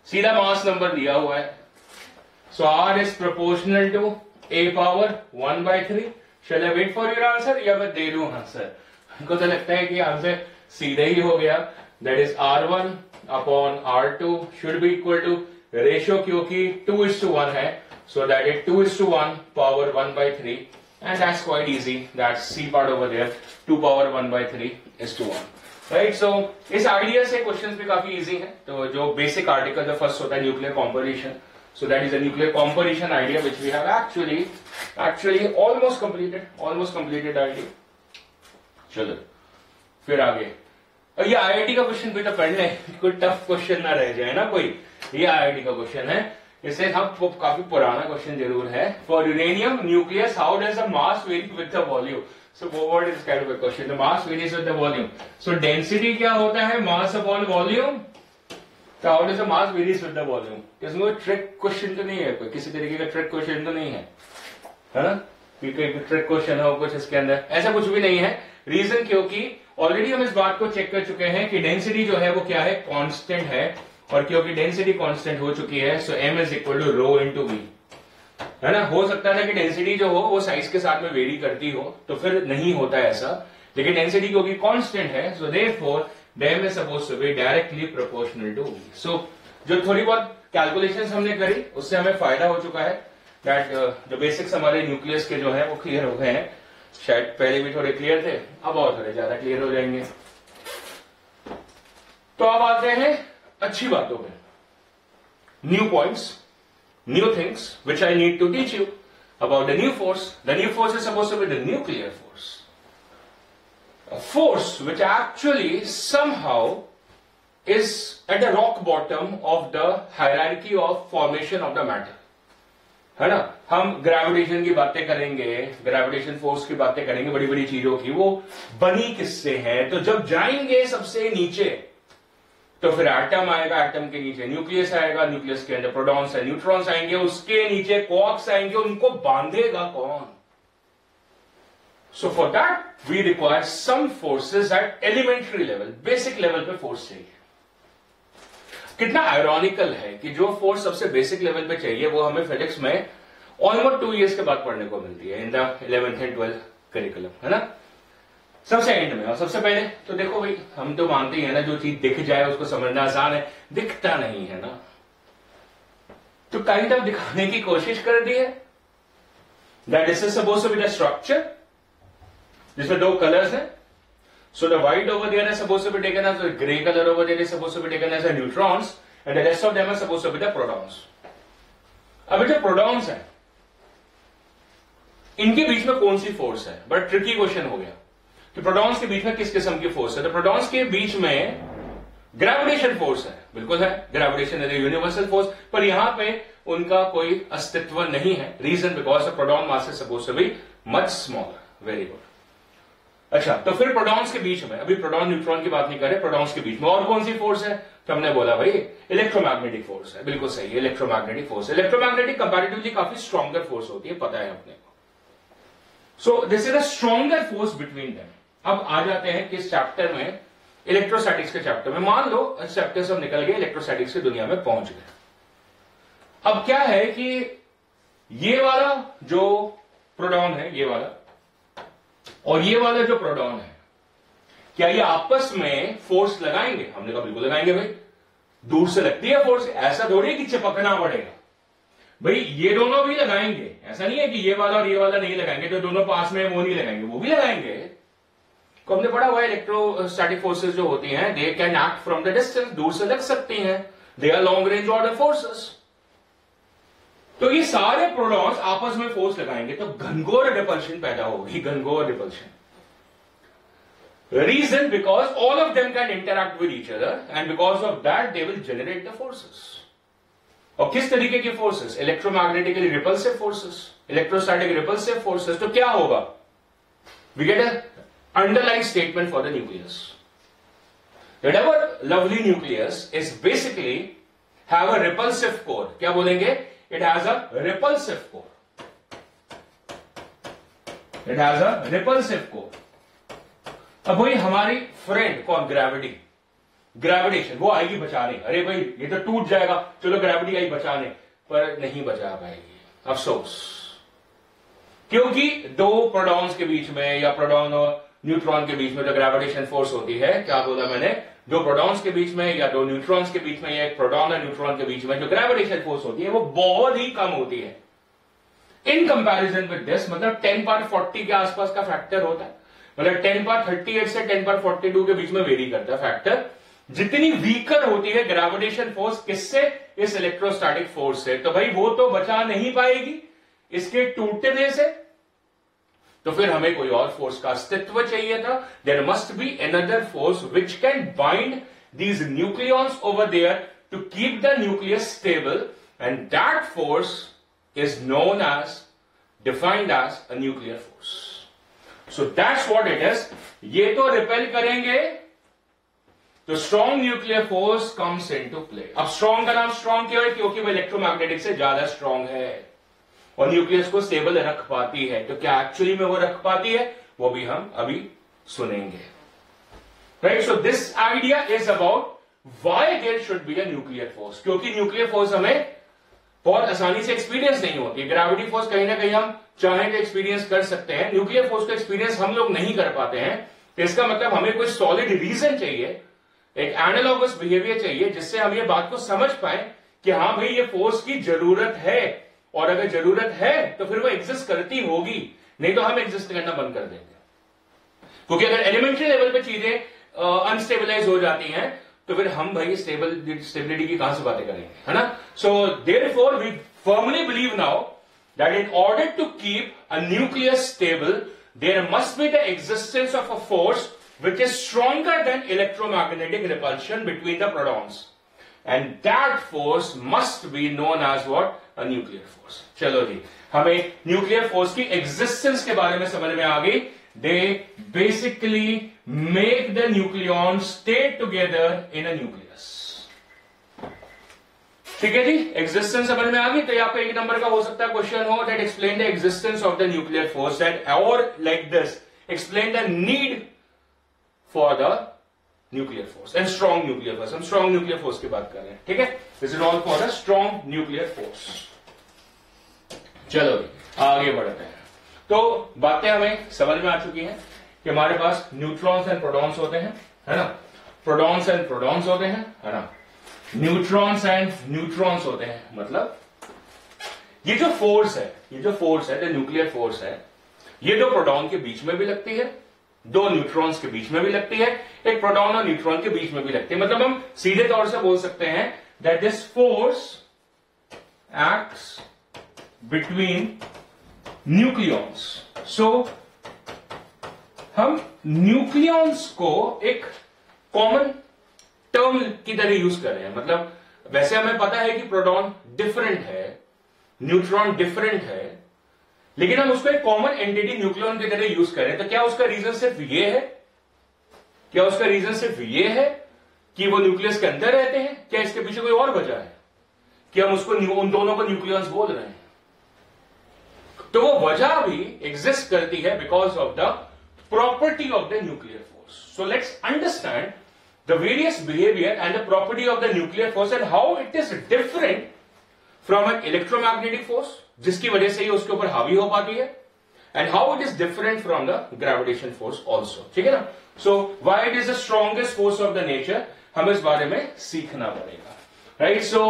सीधा मास नंबर दिया हुआ है। So R is proportional to A power 1/3। Shall I wait for your answer, या मैं दे दूं आंसर? हमको तो लगता है कि आंसर सीधा ही हो गया। That is R1 upon R2 should be equal to ratio, क्योंकि 2:1 है, so that is 2:1 power 1/3, and that's quite easy. That's C part over there. 2 power 1/3:1. Right? So इस आइडिया से क्वेश्चंस भी काफी इजी हैं। तो जो बेसिक आर्टिकल जो फर्स्ट होता है nuclear composition, so that is a nuclear composition idea which we have actually almost completed idea. चलो फिर आगे, ये IIT का क्वेश्चन भी तो पढ़ ले, कोई टफ क्वेश्चन ना रह जाए ना कोई। ये IIT का क्वेश्चन है, इसे हम काफी पुराना क्वेश्चन जरूर है। For uranium nucleus how does the mass vary with the volume? So what is kind of a question, the mass varies with the volume. So density क्या होता है? Mass upon volume. तो how does the mass varies with the volume? इसमें trick question तो नहीं है, कोई किसी तरीके का ट्रिक क्वेश्चन तो नहीं है ना, कि कोई ट्रिक क्वेश्चन हो कुछ इसके अंदर, ऐसा कुछ भी नहीं है। रीजन क्योंकि ऑलरेडी हम इस बात को चेक कर चुके हैं कि डेंसिटी जो है वो क्या है? कांस्टेंट है, और क्योंकि डेंसिटी कांस्टेंट हो चुकी है, so m is equal to rho into v, है ना। हो सकता है कि डेंसिटी जो हो वो साइज के साथ में वेरी करती हो, तो फिर नहीं होता है ऐसा, लेकिन डेंसिटी क्योंकि कांस्टेंट है, so therefore m is supposed to be directly proportional to v। सो जो थोड़ी बहुत कैलकुलेशंस हमने करी उससे हमें फायदा हो चुका है, दैट जो बेसिक्स हमारे न्यूक्लियस के जो है वो क्लियर हो गए हैं। शायद पहले भी थोड़े क्लियर थे, अब और थोड़े ज्यादा क्लियर हो जाएंगे। तो अब आते हैं अच्छी बातों पे, new points, new things which I need to teach you about the new force. The new force is supposed to be the nuclear force, a force which actually somehow is at the rock bottom of the hierarchy of formation of the matter, है ना। हम gravitation की बातें करेंगे, gravitation force की बातें करेंगे, बड़ी बड़ी चीजों की, वो बनी किससे है? तो जब जाएंगे सबसे नीचे तो फिर एटम आएगा, एटम के नीचे न्यूक्लियस आएगा, न्यूक्लियस के अंदर प्रोटॉन्स है, न्यूट्रॉन्स आएंगे, उसके नीचे क्वार्क्स आएंगे, उनको बांधेगा कौन? So for that we require some forces at elementary level, basic level पे फोर्स चाहिए। कितना आयरॉनिकल है कि जो फोर्स सबसे बेसिक लेवल पे चाहिए वो हमें फिजिक्स में ऑलमोस्ट 2 years के बाद पढ़ने को मिलती है in the 11th and 12th curriculum, है ना, सबसे एंड में। और सबसे पहले तो देखो भाई, हम तो मानते ही है ना, जो चीज दिख जाए उसको समझना आसान है, दिखता नहीं है ना, तो काइंड ऑफ दिखाने की कोशिश कर दी है। That this is suppose to be the structure जिसमें 2 कलर्स हैं। So the white over there is supposed to be taken as, the gray color over there is supposed to be taken as a neutrons, and the rest of them are supposed to be the protons. अब जो protons हैं, इनके बीच में कौन सी force है? बड़ा tricky question हो गया कि प्रोटॉन्स के बीच में किस किस्म की फोर्स है। तो प्रोटॉन्स के बीच में ग्रेविटेशन फोर्स है, बिल्कुल है, ग्रेविटेशन इज यूनिवर्सल फोर्स, पर यहां पे उनका कोई अस्तित्व नहीं है। Reason because the proton mass is suppose to be much smaller. Very good. अच्छा, तो फिर प्रोटॉन्स के बीच में, अभी प्रोटॉन न्यूट्रॉन की बात नहीं कर रहे, प्रोटॉन्स के बीच में और कौन सी फोर्स है? तो हमने बोला भाई इलेक्ट्रोमैग्नेटिक फोर्स है, बिल्कुल सही है, इलेक्ट्रोमैग्नेटिक फोर्स। इलेक्ट्रोमैग्नेटिक कंपैरेटिवली काफी स्ट्रॉन्गर फोर्स होती है, पता है अपने को। सो this is a stronger force between them. अब आ जाते हैं किस चैप्टर में? इलेक्ट्रोस्टैटिक्स के चैप्टर में। मान लो इस चैप्टर से हम निकल गए, इलेक्ट्रोस्टैटिक्स की दुनिया में पहुंच गए। अब क्या है कि ये वाला जो प्रोटॉन है, ये वाला और ये वाला जो प्रोटॉन है, क्या ये आपस में फोर्स लगाएंगे? हमने कहा बिल्कुल लगाएंगे भाई, दूर से लगती है फोर्स, ऐसा थोड़ी है कि चिपकना पड़ेगा भाई, ये दोनों भी लगाएंगे। ऐसा नहीं है कि ये वाला और ये वाला नहीं लगाएंगे, तो दोनों पास में वो नहीं लगाएंगे, वो भी लगाएंगे। तो हमने पढ़ा हुआ इलेक्ट्रोस्टैटिक फोर्सेस जो होती हैं, they can act from the distance, दूर से लग सकती हैं, they are long range order forces. तो ये सारे प्रोटॉन्स आपस में फोर्स लगाएंगे तो घनघोर रिपल्शन पैदा होगी, घनघोर repulsion. Reason because all of them can interact with each other and because of that they will generate the forces. और किस तरीके की forces? Electromagnetically repulsive forces, electrostatic repulsive forces. तो क्या होगा? We get a underline statement for the nucleus that our lovely nucleus is basically have a repulsive core. क्या बोलेंगे? It has a repulsive core. It has a repulsive core. अब वही हमारी friend कौन? Gravity, gravitation, वो आएगी बचाने। अरे भाई ये तो टूट जाएगा, चलो ग्रेविटी आई बचाने, पर नहीं बचा पाएगी, अफसोस। क्योंकि 2 प्रोटॉन्स के बीच में या प्रोटॉन और न्यूट्रॉन के बीच में जो ग्रेविटेशन फोर्स होती है, क्या बोला मैंने? 2 प्रोटॉन्स के बीच में या 2 न्यूट्रॉन्स के बीच में या एक प्रोटॉन और न्यूट्रॉन के बीच में जो ग्रेविटेशन फोर्स होती है वो बहुत ही कम होती है इन कंपैरिजन विद दिस। मतलब 10 पावर 40 के आसपास का फैक्टर होता है, मतलब 10 पावर 38 से 10 पावर 42 के बीच में वेरी करता है फैक्टर। जितनी वीकर होती है ग्रेविटेशन फोर्स, किससे? इस इलेक्ट्रोस्टैटिक फोर्स से। तो भाई वो तो बचा नहीं पाएगी इसके टूटने से, तो फिर हमें कोई और फोर्स का अस्तित्व चाहिए था। There must be another force which can bind these nucleons over there to keep the nucleus stable, and that force is known as, defined as a nuclear force. So that's what it is. ये तो repel करेंगे तो strong nuclear force comes into play. अब strong का नाम strong क्यों है? क्योंकि वो इलेक्ट्रोमैग्नेटिक से ज्यादा स्ट्रॉन्ग है और न्यूक्लियस को स्टेबल रख पाती है। तो क्या एक्चुअली में वो रख पाती है, वो भी हम अभी सुनेंगे। Right, so this idea is about why there should be a nuclear force. क्योंकि न्यूक्लियर फोर्स हमें बहुत आसानी से एक्सपीरियंस नहीं होती। ग्रेविटी फोर्स कहीं ना कहीं हम चाहें तो एक्सपीरियंस कर सकते हैं, न्यूक्लियर फोर्स का एक्सपीरियंस हम लोग नहीं कर पाते हैं। तो इसका मतलब हमें कोई सॉलिड रीजन चाहिए, एक एनालॉगस बिहेवियर चाहिए, जिससे हम ये बात को समझ पाए कि हाँ भाई ये फोर्स की जरूरत है, और अगर जरूरत है तो फिर वो एग्जिस्ट करती होगी, नहीं तो हम एग्जिस्ट करना बंद कर देंगे। क्योंकि अगर एलिमेंट्री लेवल पे चीजें अनस्टेबलाइज हो जाती हैं तो फिर हम भाई स्टेबिलिटी की कहां से बातें करेंगे, है ना। So therefore we firmly believe now that in order to keep a nucleus stable there must be the existence of a force which is stronger than electromagnetic repulsion between the protons, and that force must be known as what? A nuclear force. चलो जी, हमें nuclear force की existence के बारे में समझ में आ गई। They basically make the nucleon stay together in a nucleus. ठीक है जी, एग्जिस्टेंस समझ में आ गई। तो आपका एक नंबर का हो सकता है क्वेश्चन हो that explain the existence of the nuclear force that, और like this explain the need for the nuclear force and strong nuclear force. हम स्ट्रॉन्ग न्यूक्लियर फोर्स की बात कर रहे हैं, ठीक है। This is all for the strong nuclear force. चलो आगे बढ़ते हैं। तो बातें हमें समझ में आ चुकी हैं कि हमारे पास न्यूट्रॉन्स एंड प्रोटॉन्स होते हैं, है ना। प्रोटॉन्स एंड प्रोटॉन्स होते हैं, है ना। न्यूट्रॉन्स एंड न्यूट्रॉन्स होते हैं। मतलब ये जो फोर्स है, जो न्यूक्लियर फोर्स है, ये दो प्रोटॉन के बीच में भी लगती है, दो न्यूट्रॉन्स के बीच में भी लगती है, एक प्रोटॉन और न्यूट्रॉन के बीच में भी लगती है। मतलब हम सीधे तौर से बोल सकते हैं that this force acts between nucleons. So हम न्यूक्लियॉन्स को एक कॉमन टर्म की तरह यूज कर रहे हैं। मतलब वैसे हमें पता है कि प्रोटॉन डिफरेंट है, न्यूट्रॉन डिफरेंट है, लेकिन हम उसको एक कॉमन एंटिटी न्यूक्लियॉन की तरह यूज कर रहे हैं। तो क्या उसका रीजन सिर्फ ये है? क्या उसका रीजन सिर्फ ये है कि वो न्यूक्लियस के अंदर रहते हैं? क्या इसके पीछे कोई और वजह है कि हम उसको उन दोनों को न्यूक्लियॉन्स बोल रहे हैं? तो वो वजह भी एग्जिस्ट करती है because of the property of the nuclear force. So let's understand the various behavior and the property of the nuclear force and how it is different from an electromagnetic force, जिसकी वजह से ये उसके ऊपर हावी हो पाती है, and how it is different from the gravitation force also। ठीक है ना। so why it is the strongest force of the nature, हमें इस बारे में सीखना पड़ेगा, राइट। सो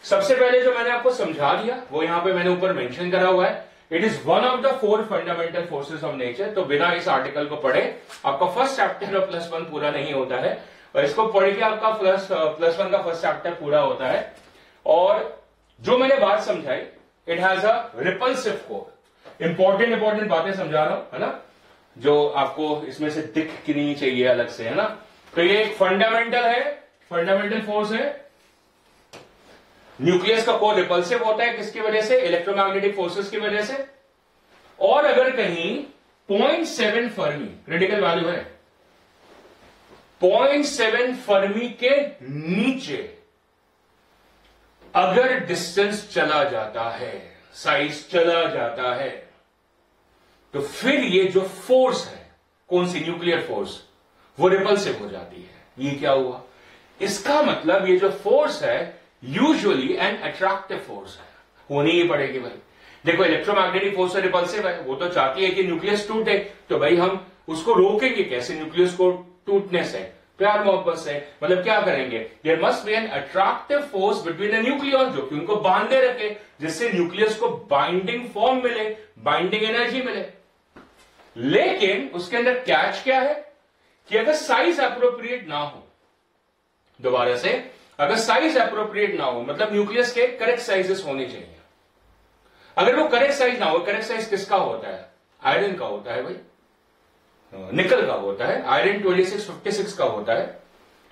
सबसे पहले जो मैंने आपको समझा दिया वो यहां पे मैंने ऊपर मेंशन करा हुआ है, it is one of the 4 fundamental forces of nature. तो बिना इस आर्टिकल को पढ़े आपका फर्स्ट चैप्टर और +1 पूरा नहीं होता है, और इसको पढ़ के आपका +1 का फर्स्ट चैप्टर पूरा होता है। और जो मैंने बात समझाई, it has a repulsive core. Important बातें समझा रहा हूं, है ना, जो आपको इसमें से दिख की नहीं चाहिए अलग से, है ना। तो ये एक फंडामेंटल फोर्स है। न्यूक्लियस का कोर रिपल्सिव होता है, किसकी वजह से? इलेक्ट्रोमैग्नेटिक फोर्सेस की वजह से। और अगर कहीं 0.7 फर्मी क्रिटिकल वैल्यू है, 0.7 फर्मी के नीचे अगर डिस्टेंस चला जाता है, साइज चला जाता है, तो फिर ये जो फोर्स है, कौन सी? न्यूक्लियर फोर्स, वो रिपल्सिव हो जाती है। ये क्या हुआ? इसका मतलब ये जो फोर्स है यूजुअली एन अट्रैक्टिव फोर्स है, होनी ही पड़ेगी भाई। देखो इलेक्ट्रोमैग्नेटिक फोर्स रिपल्सिव है, वो तो चाहती है कि न्यूक्लियस टूटे, तो भाई हम उसको रोकेंगे कैसे? न्यूक्लियस को टूटने से, प्यार मोहब्बत से। मतलब क्या करेंगे? There must be an attractive force between the nucleon, जो कि उनको बांधे रखे, जिससे न्यूक्लियस को बाइंडिंग फॉर्म मिले, बाइंडिंग एनर्जी मिले। लेकिन उसके अंदर कैच क्या है कि अगर साइज अप्रोप्रिएट ना हो, दोबारा से, अगर साइज अप्रोप्रिएट ना हो, मतलब न्यूक्लियस के करेक्ट साइजेस होने चाहिए। अगर वो करेक्ट साइज ना हो, करेक्ट साइज किसका होता है? आयरन का होता है भाई, निकल का होता है। आयरन 2656 का होता है।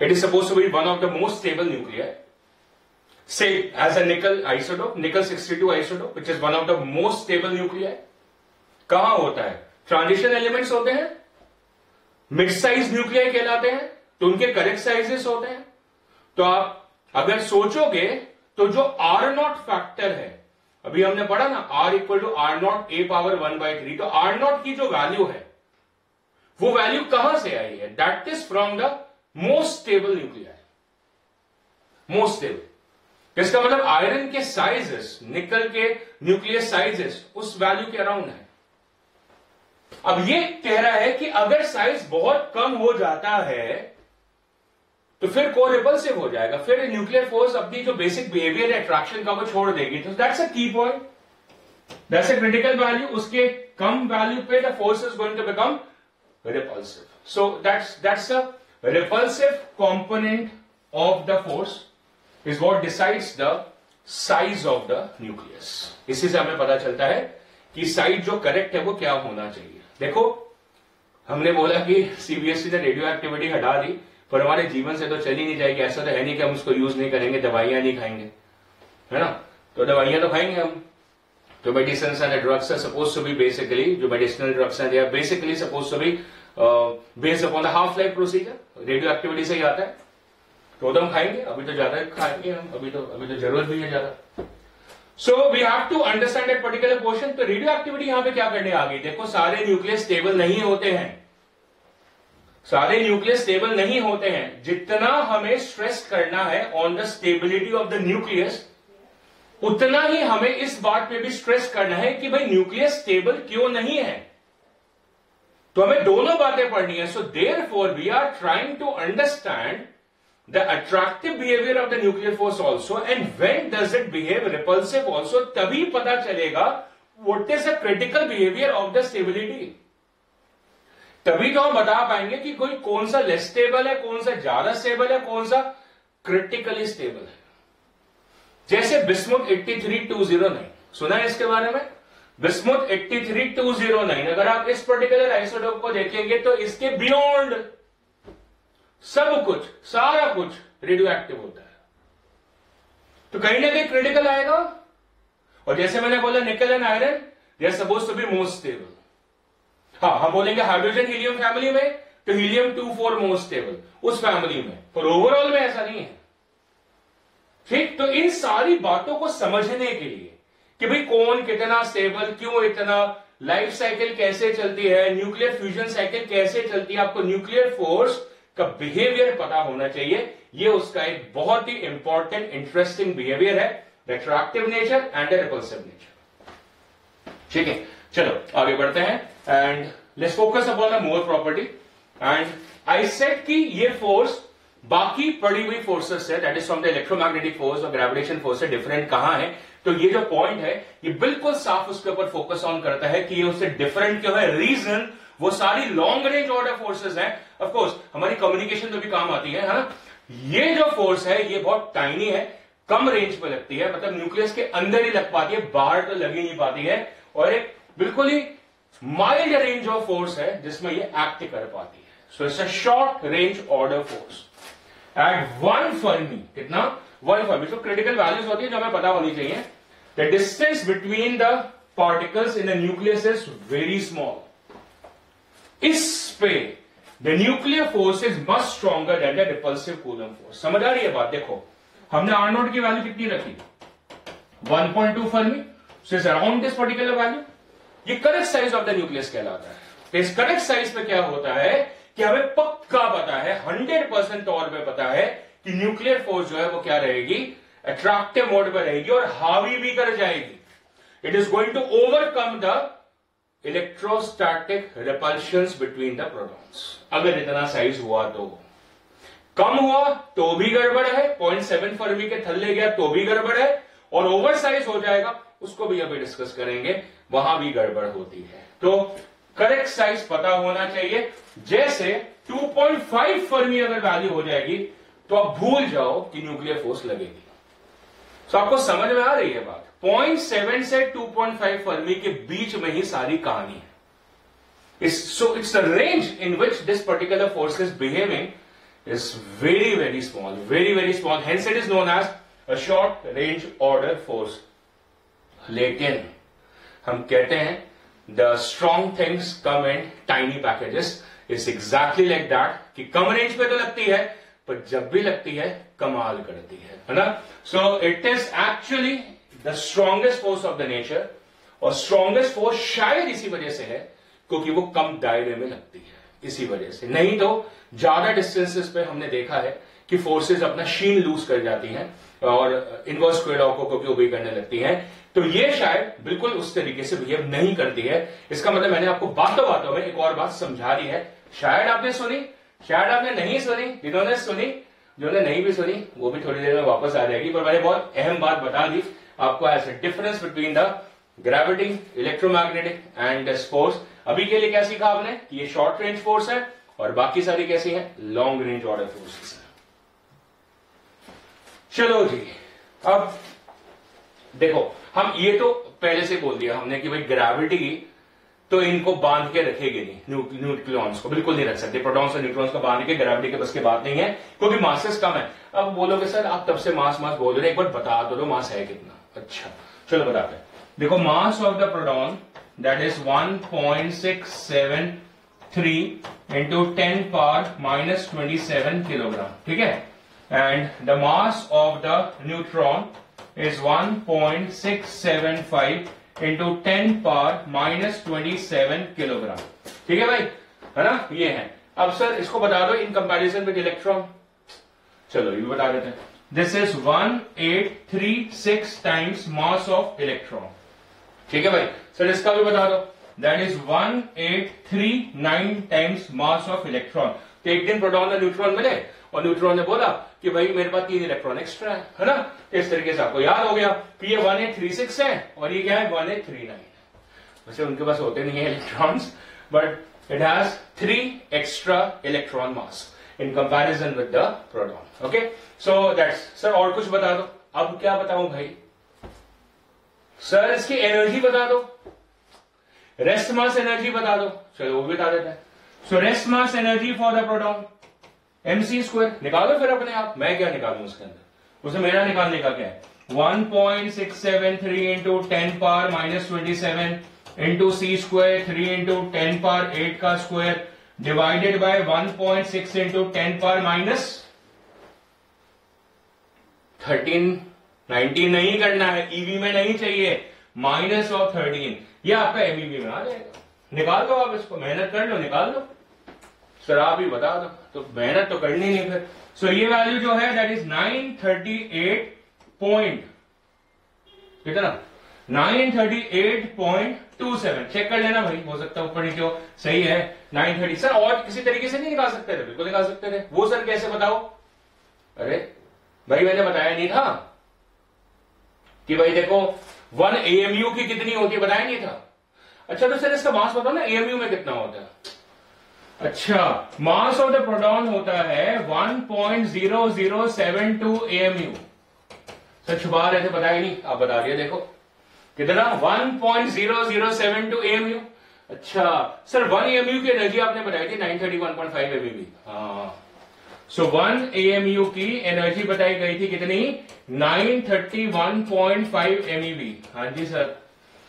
It is suppose to be one of the most stable nuclear, say as a nickel isotope, nickel 62 isotope, which is one of the most stable nuclear. कहां होता है? ट्रांजिशन एलिमेंट्स होते हैं, मिड साइज न्यूक्लियर कहलाते हैं, तो उनके correct sizes होते हैं। तो आप अगर सोचोगे तो जो R0 फैक्टर है, अभी हमने पढ़ा ना, R equal to R0 a power 1/3, तो R0 की जो वैल्यू है वो वैल्यू कहां से आई है? That is from the most stable nuclear, most stable. इसका मतलब आयरन के साइजेस, निकल के न्यूक्लियर साइजेस उस वैल्यू के अराउंड है। अब ये कह रहा है कि अगर साइज बहुत कम हो जाता है तो फिर कोर रिपल्सिव हो जाएगा, फिर न्यूक्लियर फोर्स अपनी जो बेसिक बिहेवियर है अट्रैक्शन का वो छोड़ देगी। तो that's a key point, that's a critical value. उसके कम वैल्यू पे the force is going to become repulsive. So that's a repulsive component of the force is what decides the size of the nucleus. इसी से हमें पता चलता है कि साइज जो करेक्ट है वो क्या होना चाहिए। देखो हमने बोला कि सीबीएसई ने रेडियो एक्टिविटी हटा दी, पर हमारे जीवन से तो चली नहीं जाएगी। ऐसा तो है नहीं कि हम उसको यूज नहीं करेंगे, दवाइयां नहीं खाएंगे, है ना। तो दवाइयां तो खाएंगे हम। तो medicine and drugs are suppose to be basically, जो मेडिसिनल ड्रग्स हैं they are basically suppose to be based upon the half life procedure, radioactivity से ही आता है। तो हम खाएंगे, अभी तो ज्यादा खाएंगे हम, अभी तो जरूरत भी है ज्यादा। So we have to understand that particular portion. तो रेडियो एक्टिविटी यहां पे क्या करने आ गई, देखो सारे न्यूक्लियस स्टेबल नहीं होते हैं, सारे न्यूक्लियस स्टेबल नहीं होते हैं। जितना हमें स्ट्रेस करना है on the stability of the nucleus, उतना ही हमें इस बात पे भी स्ट्रेस करना है कि भाई न्यूक्लियस स्टेबल क्यों नहीं है। तो हमें दोनों बातें पढ़नी है। So therefore we are trying to understand the attractive behavior of the nuclear force also, and when does it behave repulsive also, तभी पता चलेगा what is the critical behavior of the stability। तभी तो हम बता पाएंगे कि कोई कौन सा लेस स्टेबल है, कौन सा ज्यादा स्टेबल है, कौन सा क्रिटिकली स्टेबल है। जैसे बिस्मुथ 83209 सुना है इसके बारे में, बिस्मुथ 83209, अगर आप इस पर्टिकुलर आइसोटोप को देखेंगे तो इसके बियॉन्ड सब कुछ, सारा कुछ रेडियो एक्टिव होता है। तो कहीं ना कहीं क्रिटिकल आएगा। और जैसे मैंने बोला nickel and iron they are suppose to be most stable. हाँ, हम बोलेंगे हाइड्रोजन हीलियम फैमिली में तो हीलियम 2,4 मोस्ट स्टेबल उस फैमिली में, पर ओवरऑल में ऐसा नहीं है। ठीक, तो इन सारी बातों को समझने के लिए कि भाई कौन कितना स्टेबल, क्यों इतना, लाइफ साइकिल कैसे चलती है, न्यूक्लियर फ्यूजन साइकिल कैसे चलती है, आपको न्यूक्लियर फोर्स का बिहेवियर पता होना चाहिए। ये उसका एक बहुत ही इंपॉर्टेंट इंटरेस्टिंग बिहेवियर है, the attractive nature and the repulsive nature. ठीक है, चलो आगे बढ़ते हैं and let's focus upon the more property. And I said कि ये फोर्स बाकी पड़ी हुई फोर्सेस से, that is from the electromagnetic force और ग्रेविटेशन फोर्स से डिफरेंट कहां है। तो ये जो पॉइंट है ये बिल्कुल साफ उसके ऊपर फोकस ऑन करता है कि ये उससे डिफरेंट क्यों है। रीजन वो सारी लॉन्ग रेंज ऑर्डर फोर्सेस हैं, ऑफ कोर्स हमारी कम्युनिकेशन में भी काम आती है ना। ये जो फोर्स है ये बहुत टाइनी है, कम रेंज पे लगती है, मतलब न्यूक्लियस के अंदर ही लग पाती है, बाहर तो लगी नहीं पाती है, और एक बिल्कुल ही माइल्ड रेंज ऑफ फोर्स है जिसमें ये एक्ट कर पाती है। So it's a short range order force at 1 Fermi. कितना? 1 फर्मी। तो क्रिटिकल वैल्यूज होती है जो हमें पता होनी चाहिए। The distance between the particles in the nucleus is very small. इस पे the nuclear force is much stronger than the repulsive coulomb force. समझ आ रही है बात? देखो हमने आर नोट की वैल्यू कितनी रखी, 1.2 fermi, so is around this particular value. ये correct size of the nucleus कहलाता है। तो इस करेक्ट साइज पे क्या होता है कि हमें पक्का पता है, 100% तौर पे पता है कि न्यूक्लियर फोर्स जो है वो क्या रहेगी, अट्रैक्टिव मोड पे रहेगी और हावी भी कर जाएगी। It is going to overcome the electrostatic repulsions between the protons. अगर इतना साइज हुआ तो, कम हुआ तो भी गड़बड़ है, 0.7 फर्मी के थल्ले गया तो भी गड़बड़ है, और ओवर साइज हो जाएगा उसको भी अभी डिस्कस करेंगे, वहां भी गड़बड़ होती है। तो करेक्ट साइज पता होना चाहिए। जैसे 2.5 फर्मी अगर वैल्यू हो जाएगी तो आप भूल जाओ कि न्यूक्लियर फोर्स लगेगी। तो आपको समझ में आ रही है बात? 0.7 से 2.5 फर्मी के बीच में ही सारी कहानी है। So it's the range in which this particular force is behaving is very small, hence it is known as a short range order force। लेकिन हम कहते हैं the strong things come in tiny packages, is exactly like that कि कम range पे तो लगती है पर जब भी लगती है कमाल करती है ना। so it is actually the strongest force of the nature, और strongest force शायद इसी वजह से है क्योंकि वो कम दायरे में लगती है, इसी वजह से। नहीं तो ज्यादा डिस्टेंसेस पे हमने देखा है कि फोर्सेस अपना शीन लूज कर जाती हैं और इनवर्स स्क्वायर लॉ को ओबे करने लगती हैं। तो ये शायद बिल्कुल उस तरीके से बिहेव नहीं करती है। इसका मतलब मैंने आपको बातों बातों में एक और बात समझा दी है। शायद आपने सुनी, शायद आपने नहीं सुनी। जिन्होंने सुनी, जिन्होंने नहीं भी सुनी वो भी थोड़ी देर में वापस आ जाएगी, पर मैंने बहुत अहम बात बता दी आपको, ऐसे difference between the gravity, electromagnetic and force. अभी के लिए क्या सीखा आपने कि ये शॉर्ट रेंज फोर्स है और बाकी सारी कैसी है, लॉन्ग रेंज ऑर्डर फोर्सेस है। चलो जी, अब देखो हम ये तो पहले से बोल दिया हमने कि भाई ग्रेविटी तो इनको बांध के रखेगी नहीं, न्यूक्लियॉन्स को बिल्कुल नहीं रख सकते। प्रोटॉन्स और न्यूट्रॉन्स को बांध के ग्रेविटी के बस की बात नहीं है क्योंकि मासेस कम है। अब बोलोगे सर आप तब से मास बोल रहे, एक बार बता दो मास है कितना। अच्छा चलो बताते हैं। देखो mass of the proton that is 1.673 into 10 power -27 kilogram, ठीक है। And the mass of the neutron is 1.675 into 10 power -27 kilogram, ठीक है भाई, है ना। ये है। अब सर इसको बता दो इन कंपैरिजन विद इलेक्ट्रॉन। चलो ये भी बता देते हैं। This is 1836 times mass of electron, ठीक है भाई। सर इसका भी बता दो, that is 1839 times mass of electron. तो एक दिन प्रोटॉन और न्यूट्रॉन मिले और न्यूट्रॉन ने बोला कि भाई मेरे पास 3 इलेक्ट्रॉन एक्स्ट्रा है ना। इस तरीके से आपको याद हो गया कि ये 1836 है और ये क्या है 1839 है। वैसे उनके पास होते नहीं है electrons, but it has 3 extra electron mass in comparison with the proton. Okay, so that's sir। और कुछ बता दो। अब क्या बताऊं भाई? सर इसकी एनर्जी बता दो, रेस्ट मास एनर्जी बता दो। चलो वो भी बता देते हैं। So rest mass energy for the proton mc² निकालो फिर अपने आप। मैं क्या निकालूं उसके अंदर, उसे मेरा निकालने का क्या है। 1.673 into 10 power -27 into c² 3 into 10 power 8 का square divided by 1.6 into 10 power -13। 19 नहीं करना है, ईवी में नहीं चाहिए, -13। ये आपका एमईवी में आ जाएगा। निकाल दो आप इसको, मेहनत कर लो, निकाल दो। सर आप ही बता दो, तो मेहनत तो करनी नहीं फिर। सो ये वैल्यू जो है दैट इज 938 पॉइंट कितना 938.27। चेक कर लेना भाई, हो सकता है ऊपर नीचे हो। सही है 930। सर और किसी तरीके से नहीं निकाल सकते थे? बिल्कुल निकाल सकते थे। वो सर कैसे बताओ? अरे भाई मैंने बताया नहीं था कि भाई देखो 1 AMU की कितनी होती है, बताया नहीं था। अच्छा तो सर इसका मास बताओ ना, AMU में कितना होता है? अच्छा मास ऑफ द प्रोटॉन होता है 1.0072 AMU। सर छुपा रहे थे, बताया नहीं, आप बता दिए। देखो कितना 1.0072 AMU। अच्छा सर 1 AMU की एनर्जी आपने बताई थी 931.5 MeV। हाँ सो 1 AMU की एनर्जी बताई गई थी कितनी 931.5 MeV। हाँ जी सर।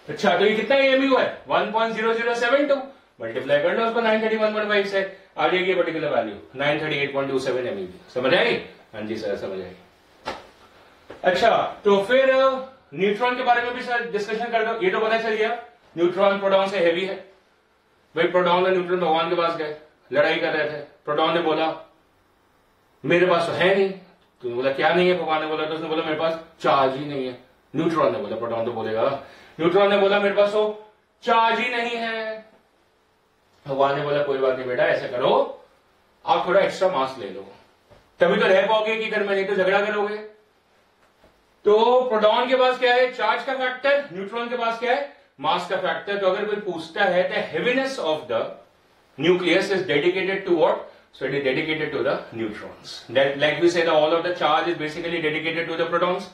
अच्छा तो ये कितना AMU है 1.0072 मल्टीप्लाई कर लो उसको 931.5 से, आ जाएगी पर्टिकुलर वैल्यू 938.27 MeV। समझ आई? हाँ जी सर समझ आई। अच्छा तो फिर न्यूट्रॉन के बारे में भी सर डिस्कशन कर दो। ये तो पता चल गया न्यूट्रॉन प्रोटॉन से हेवी है। भाई प्रोटॉन और न्यूट्रॉन भगवान के पास गए, लड़ाई कर रहे थे। प्रोटॉन ने बोला मेरे पास तो है नहीं। तो बोला क्या नहीं है? भगवान ने बोला, तो उसने बोला मेरे पास चार्ज ही नहीं है। न्यूट्रॉन ने बोला, प्रोटॉन तो बोलेगा, न्यूट्रॉन ने बोला मेरे पास तो चार्ज ही नहीं है। भगवान ने बोला कोई बात नहीं बेटा, ऐसा करो आप थोड़ा एक्स्ट्रा मास ले लो, तभी तो रह पाओगे कि घर में, नहीं तो झगड़ा करोगे। तो प्रोटॉन के पास क्या है? चार्ज का फैक्टर। न्यूट्रॉन के पास क्या है? मास का फैक्टर। तो अगर कोई पूछता है the heaviness of the nucleus is dedicated to what? So it is dedicated to the neutrons. Like we say the all of the charge is basically dedicated to the protons.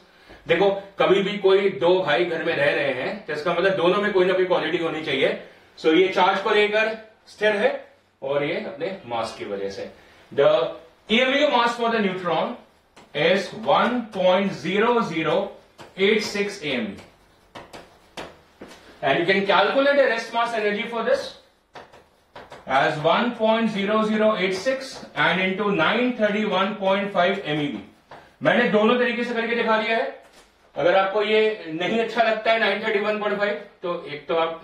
देखो कभी भी कोई दो भाई घर में रह रहे हैं तो इसका मतलब दोनों में कोई ना कोई क्वालिटी होनी चाहिए। सो ये चार्ज को लेकर स्थिर है और ये अपने मास की वजह से। The EMU mass for the neutron is 1.0086 AMU, and you can calculate the rest mass energy for this as 1.0086 and into 931.5 MeV। मैंने दोनों तरीके से करके दिखा दिया है। अगर आपको ये नहीं अच्छा लगता है 931.5 तो एक तो आप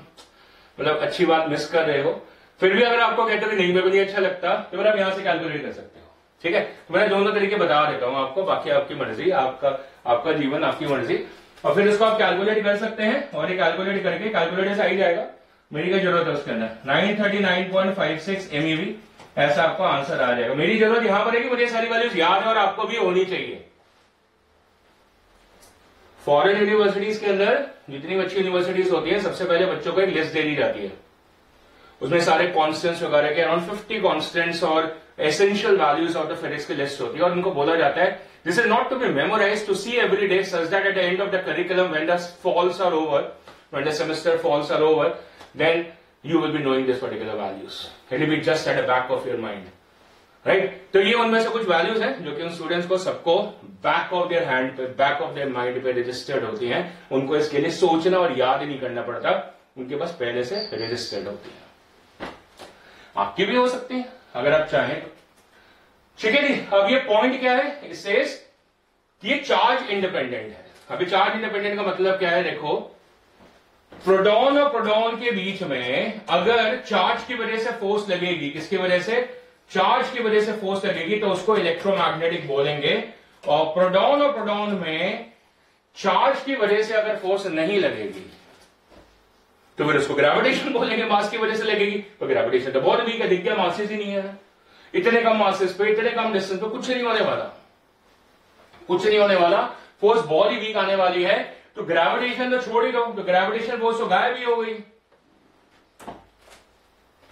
मतलब अच्छी बात मिस कर रहे हो। फिर भी अगर आपको कहते हो कि नहीं मेरे को नहीं अच्छा लगता तो फिर आप यहां से कैलकुलेट कर सकते हो। ठीक है, तो मैं दोनों तरीके बता देता हूं आपको, बाकी आपकी मर्जी, आपका जीवन आपकी मर्जी। और फिर इसको आप कैलकुलेट कर सकते हैं और ये कैलकुलेट करके कैलकुलेटर से आ ही जाएगा। मेरी क्या जरूरत है उसके अंदर 939.56 MeV, ऐसा आपको आंसर आ जाएगा। मेरी जरूरत यहां पर है कि मुझे सारी वैल्यूज याद है और आपको भी होनी चाहिए। फॉरेन यूनिवर्सिटीज के अंदर जितनी अच्छी यूनिवर्सिटीज होती है सबसे पहले बच्चों को एक लिस्ट दे दी जाती है, उसमें सारे कॉन्स्टेंट्स वगैरह के अराउंड 50 कॉन्स्टेंट्स और essential values of the physics की लिस्ट होती है। और उनको बोला जाता है this is not to be memorize, to see every day such that at the end of the curriculum when the falls are over, when the semester falls are over, then you will be knowing this particular values. It will be just at the back of your mind. Right. तो ये उनमें से कुछ values हैं जो कि उन students को सबको बैक ऑफ देयर हैंड पे, बैक ऑफ देयर माइंड पे रजिस्टर्ड होती हैं। उनको इसके लिए सोचना और याद ही नहीं करना पड़ता, उनके पास पहले से रजिस्टर्ड होती है। आपकी भी हो सकती है अगर आप चाहें तो। ठीक है जी। अब ये पॉइंट क्या है, इससे ये चार्ज इंडिपेंडेंट है। अभी चार्ज इंडिपेंडेंट का मतलब क्या है, देखो प्रोटॉन और प्रोटॉन के बीच में अगर चार्ज की वजह से फोर्स लगेगी, किसकी वजह से, चार्ज की वजह से फोर्स लगेगी, तो उसको इलेक्ट्रोमैग्नेटिक बोलेंगे। और प्रोटॉन और प्रोटॉन में चार्ज की वजह से अगर फोर्स नहीं लगेगी तो फिर उसको ग्रेविटेशन बोलेंगे, मास की वजह से लगेगी। तो ग्रेविटेशन तो बहुत वीक है, दिख गया मासेस ही नहीं है, इतने कम मासेस पे, इतने कम डिस्टेंस पे कुछ नहीं होने वाला, कुछ नहीं होने वाला, फोर्स बहुत ही वीक आने वाली है। तो ग्रेविटेशन तो छोड़ ही दो, तो ग्रेविटेशन फोर्स तो गायब ही हो गई।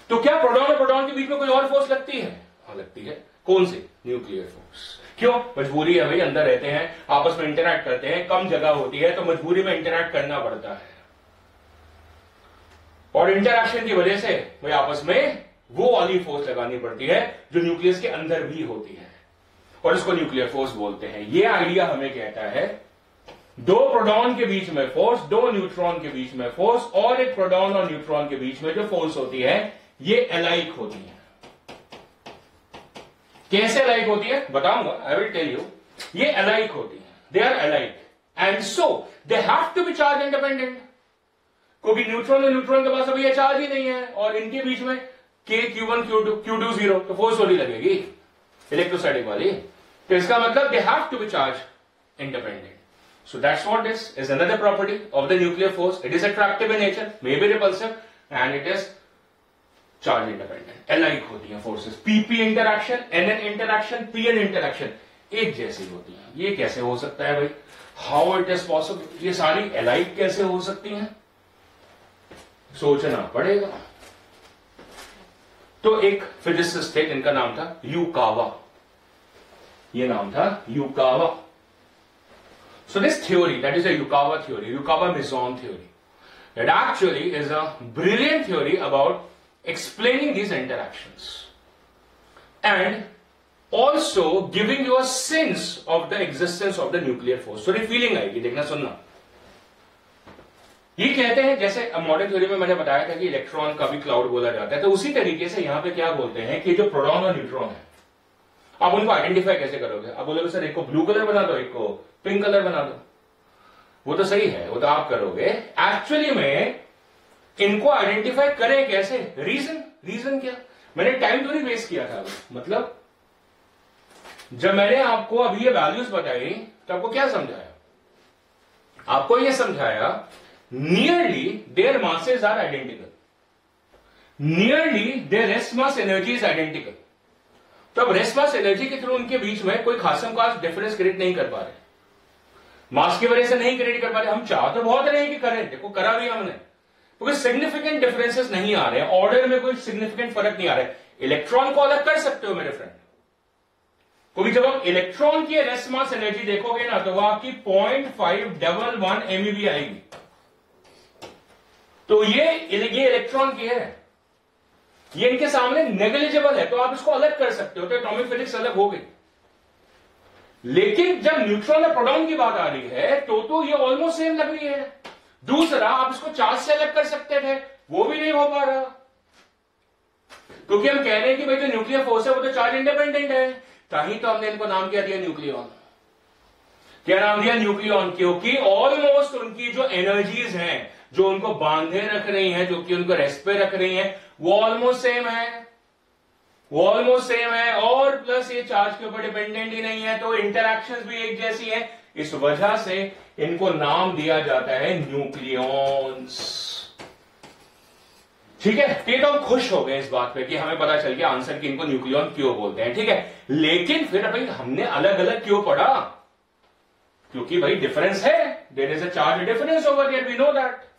तो क्या प्रोटॉन और प्रोटॉन के बीच में कोई और फोर्स लगती है? हाँ लगती है। कौन सी? Nuclear force. क्यों? मजबूरी है भाई, अंदर रहते हैं, आपस में इंटरैक्ट करते हैं, कम जगह होती है तो मजबूरी में इंटरैक्ट करना पड़ता है। और इंटरैक्शन की वजह से भाई आपस में वो वाली फोर्स लगानी पड़ती है जो न्यूक्लियस के अंदर भी होती है, और इसको न्यूक्लियर फोर्स बोलते हैं। ये आइडिया हमें कहता है दो प्रोटॉन के बीच में फोर्स, दो न्यूट्रॉन के बीच में फोर्स, और एक प्रोटॉन और न्यूट्रॉन के बीच में जो फोर्स होती है ये अलाइक होती है। कैसे अलाइक होती है बताऊंगा, आई विल टेल यू। ये अलाइक होती है, they are alike and so they have to be charge independent, क्योंकि न्यूट्रॉन और न्यूट्रॉन के पास अभी ये चार्ज ही नहीं है, और इनके बीच में K Q1 Q2 0, तो फोर्स थोड़ी लगेगी इलेक्ट्रोस्टैटिक वाली। तो इसका मतलब they have to be charge independent. So that's what this is another property of the nuclear force. It is attractive in nature, may be repulsive, and it is charge independent. Alike होती हैं forces. PP interaction, NN interaction, PN interaction एक जैसी होती हैं। ये कैसे हो सकता है भाई? How it is possible? ये सारी alike कैसे हो सकती हैं? सोचना पड़ेगा। तो एक फिजिसिस्ट थे जिनका नाम था युकावा, ये नाम था Yukawa. So this theory, that is a Yukawa theory, Yukawa-Mason theory, that actually is a brilliant theory about explaining these interactions and also giving you a sense of the existence of the nuclear force. So ये feeling आएगी, देखना सुनना। ये कहते हैं, जैसे modern theory में मैंने बताया था कि इलेक्ट्रॉन का भी क्लाउड बोला जाता है, तो उसी तरीके से यहां पे क्या बोलते हैं कि जो प्रोटॉन और न्यूट्रॉन है, आप उनको आइडेंटिफाई कैसे करोगे? आप बोलोगे सर एक को ब्लू कलर बना दो, एक को पिंक कलर बना दो, वो तो सही है, वो तो आप करोगे। एक्चुअली में इनको आइडेंटिफाई करें कैसे? रीजन क्या? मैंने टाइम थोड़ी वेस्ट किया था। मतलब जब मैंने आपको अभी ये वैल्यूज बताई तो आपको क्या समझाया? आपको ये समझाया nearly their masses are identical, nearly their rest mass energy is identical. तो अब रेस्ट मास एनर्जी के थ्रू उनके बीच में कोई खासम खास डिफरेंस क्रिएट नहीं कर पा रहे, मास की वजह से नहीं क्रिएट कर पा रहे। हम चाह तो बहुत रहे हैं कि करें, देखो करा भी हमने, क्योंकि सिग्निफिकेंट डिफरेंसेस नहीं आ रहे हैं, ऑर्डर में कोई सिग्निफिकेंट फर्क नहीं आ रहा है। इलेक्ट्रॉन को अलग कर सकते हो मेरे फ्रेंड, क्योंकि जब आप इलेक्ट्रॉन की रेस्ट मास एनर्जी देखोगे ना तो वो आपकी 0.511 MeV आएगी। तो ये इलेक्ट्रॉन की है, ये इनके सामने नेग्लिजिबल है, तो आप इसको अलग कर सकते हो, तो एटॉमिक फिजिक्स अलग हो गई। लेकिन जब न्यूट्रॉन और प्रोटॉन की बात आ रही है तो ये ऑलमोस्ट सेम लग रही है। दूसरा, आप इसको चार्ज से अलग कर सकते थे, वो भी नहीं हो पा रहा, क्योंकि हम कह रहे हैं कि भाई जो न्यूक्लियर फोर्स है वो तो चार्ज इंडिपेंडेंट है। ताही तो हमने इनको नाम क्या दिया? न्यूक्लियॉन। क्या नाम दिया? न्यूक्लियॉन, क्योंकि ऑलमोस्ट उनकी जो एनर्जीज हैं जो उनको बांधे रख रही हैं, जो कि उनको रेस्ट पे रख रही हैं, वो ऑलमोस्ट सेम है, वो ऑलमोस्ट सेम है, और प्लस ये चार्ज के ऊपर डिपेंडेंट ही नहीं है, तो इंटरैक्शंस भी एक जैसी है। इस वजह से इनको नाम दिया जाता है न्यूक्लियॉन्स। ठीक है, तो हम खुश हो गए इस बात पे कि हमें पता चल गया आंसर कि इनको न्यूक्लियॉन क्यों बोलते हैं। ठीक है, लेकिन फिर भाई हमने अलग अलग क्यों पढ़ा? क्योंकि भाई डिफरेंस है, there is a charge difference over here, we know that.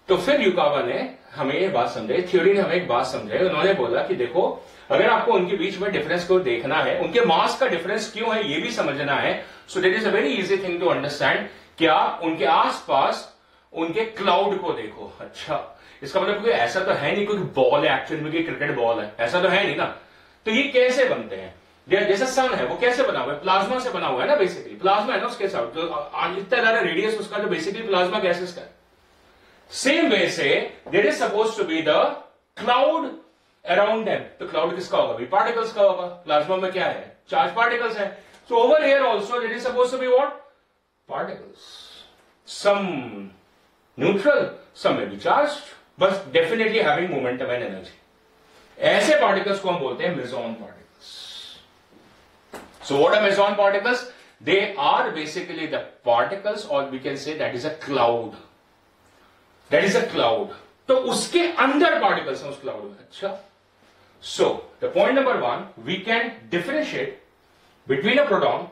तो फिर युकावा ने हमें ये बात समझाई, थ्योरी ने हमें एक बात समझाई। उन्होंने बोला कि देखो, अगर आपको उनके बीच में डिफरेंस को देखना है, उनके मास का डिफरेंस क्यों है ये भी समझना है, so that is a very easy thing to understand. कि आप उनके आसपास उनके क्लाउड को देखो। अच्छा, इसका मतलब कोई ऐसा तो है नहीं कोई बॉल है एक्चुअली में, क्रिकेट बॉल है, ऐसा तो है नहीं ना। तो ये कैसे बनते हैं? जैसे सन है वो कैसे बना हुआ है? प्लाज्मा से बना हुआ है ना, बेसिकली प्लाज्मा है ना उसके साथ, तो इतना ज्यादा रेडियस उसका, जो बेसिकली प्लाज्मा गैसेस का है। सेम वे से there is suppose to be the cloud around them. तो क्लाउड किसका होगा? पार्टिकल्स का होगा। प्लाज्मा में क्या है? चार्ज पार्टिकल्स है। So over here also there is suppose to be what? Particles, some neutral, some may be charged, बस definitely having momentum and energy. ऐसे पार्टिकल्स को हम बोलते हैं meson particles. So what are meson particles? They are basically the particles, or we can say that is a cloud. That is a cloud. तो उसके अंदर particles हैं उस cloud में। अच्छा, so the point number 1, we can differentiate between a proton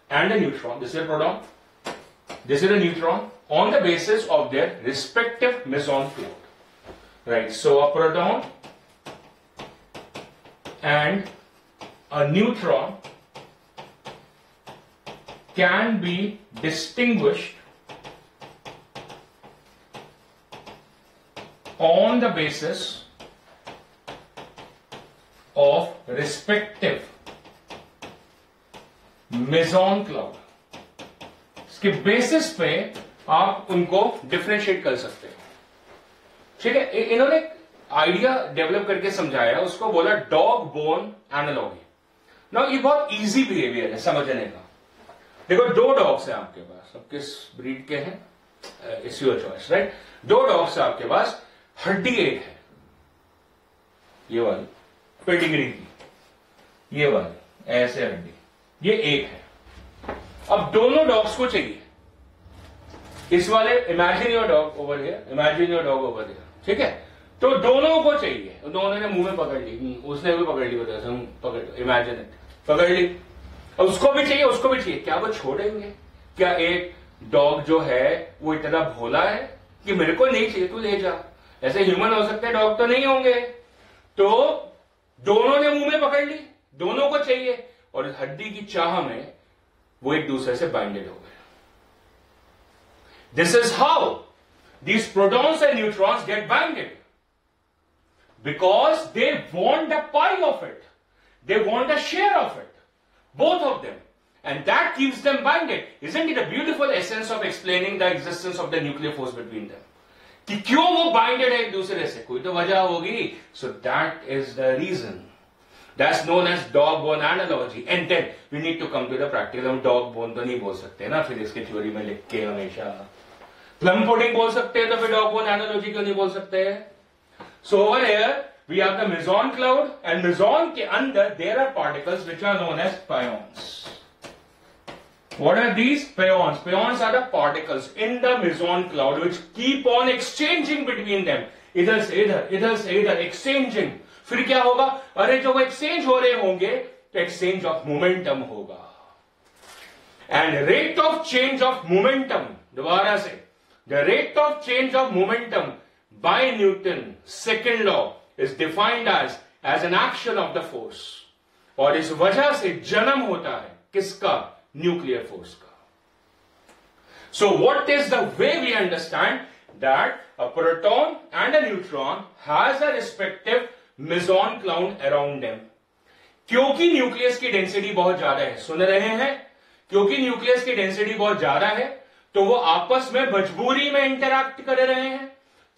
and a neutron. This is a proton, this is a neutron, on the basis of their respective meson cloud. Right. So a proton and a neutron can be distinguished on the basis of respective meson cloud. इसके basis पे आप उनको differentiate कर सकते हैं। ठीक है, इन्होंने आइडिया डेवलप करके समझाया, उसको बोला डॉग बोन एनालॉजी। ना ये बहुत इजी बिहेवियर है समझने का। देखो, दो डॉग्स हैं आपके पास, अब किस ब्रीड के हैं इट्स योर चॉइस, राइट। दो डॉग्स है आपके पास, हड्डी एक है, ये वाली पेडिग्री की, ये वाली ऐसे हड्डी, ये एक है। अब दोनों डॉग्स को चाहिए, इस वाले imagine your dog over here, imagine your dog over here, ठीक है। तो दोनों को चाहिए, दोनों ने मुंह में पकड़ ली, उसने भी पकड़ ली, पकड़ इमेजिन इट, पकड़ ली, और उसको भी चाहिए, उसको भी चाहिए। क्या वो छोड़ेंगे? क्या एक डॉग जो है वो इतना भोला है कि मेरे को नहीं चाहिए तू ले जा? ऐसे ह्यूमन हो सकते हैं, डॉग तो नहीं होंगे। तो दोनों ने मुंह में पकड़ ली, दोनों को चाहिए, और हड्डी की चाह में वो एक दूसरे से बाइंडेड हो गए। This is how these protons and neutrons get binded, because they want a pie of it, they want a share of it, both of them, and that keeps them binded. Isn't it a beautiful essence of explaining the existence of the nuclear force between them? कि क्यों वो binded है एक दूसरे से, कोई तो वजह होगी। So that is the reason. That's known as dog bone analogy. And then we need to come to the practical. हम dog bone तो नहीं बोल सकते ना फिजिक्स की थ्योरी में लिख के हमेशा। प्लम पुडिंग बोल सकते हैं तो फिर डॉग बोन एनालॉजी क्यों नहीं बोल सकते हैं? So over here we have the meson cloud, and meson के अंदर there are particles which are known as pions. What are these? Pions. Pions are the particles in the meson cloud which keep on exchanging between them, इधर से इधर, इधर से इधर exchanging. फिर क्या होगा? अरे जो वो एक्सचेंज हो रहे होंगे तो एक्सचेंज ऑफ मोमेंटम होगा, and rate of change of momentum, दोबारा से, the rate of change of momentum by Newton's second law is defined as an action of the force, और इस वजह से जन्म होता है किसका? न्यूक्लियर फोर्स का। So what is the way we understand that a proton and a neutron has a respective meson cloud around them? क्योंकि न्यूक्लियस की डेंसिटी बहुत ज्यादा है, सुन रहे हैं? क्योंकि न्यूक्लियस की डेंसिटी बहुत ज्यादा है तो वो आपस में मजबूरी में इंटरैक्ट कर रहे हैं,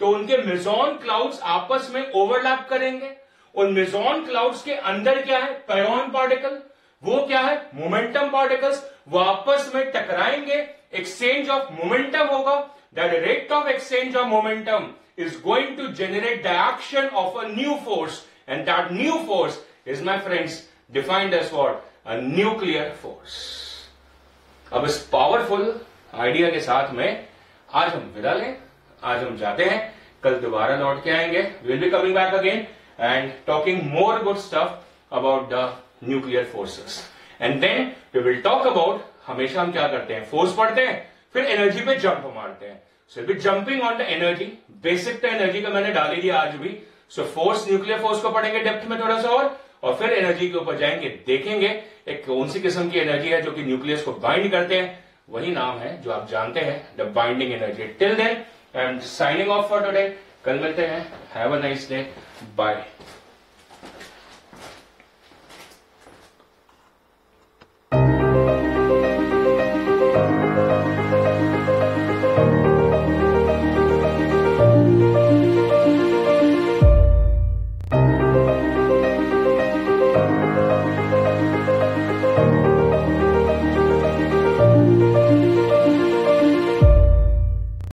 तो उनके मेसॉन क्लाउड्स आपस में ओवरलैप करेंगे। उन मेसॉन क्लाउड्स के अंदर क्या है? Pion particle. वो क्या है? Momentum particles. वो आपस में टकराएंगे, एक्सचेंज ऑफ मोमेंटम होगा। That rate of exchange of momentum is going to generate the action of a new force, and that new force is, my friends, defined as what? A nuclear force. अब इस powerful idea के साथ में आज हम विदा लें, आज हम जाते हैं, कल दोबारा लौट के आएंगे। Will be coming back again and talking more good stuff about the nuclear forces, and then we will talk about, हमेशा हम क्या करते हैं? फोर्स पढ़ते हैं, फिर एनर्जी पे जंप मारते हैं। So will be jumping on the energy, basic तो एनर्जी का मैंने डाल ही दिया आज भी। सो फोर्स, न्यूक्लियर फोर्स को पढ़ेंगे डेप्थ में थोड़ा सा और फिर एनर्जी के ऊपर जाएंगे, देखेंगे एक कौन सी किस्म की एनर्जी है जो कि न्यूक्लियस को बाइंड करते हैं। वही नाम है जो आप जानते हैं, the binding energy. Till then I am signing off for today. कल मिलते हैं। Have a nice day, bye.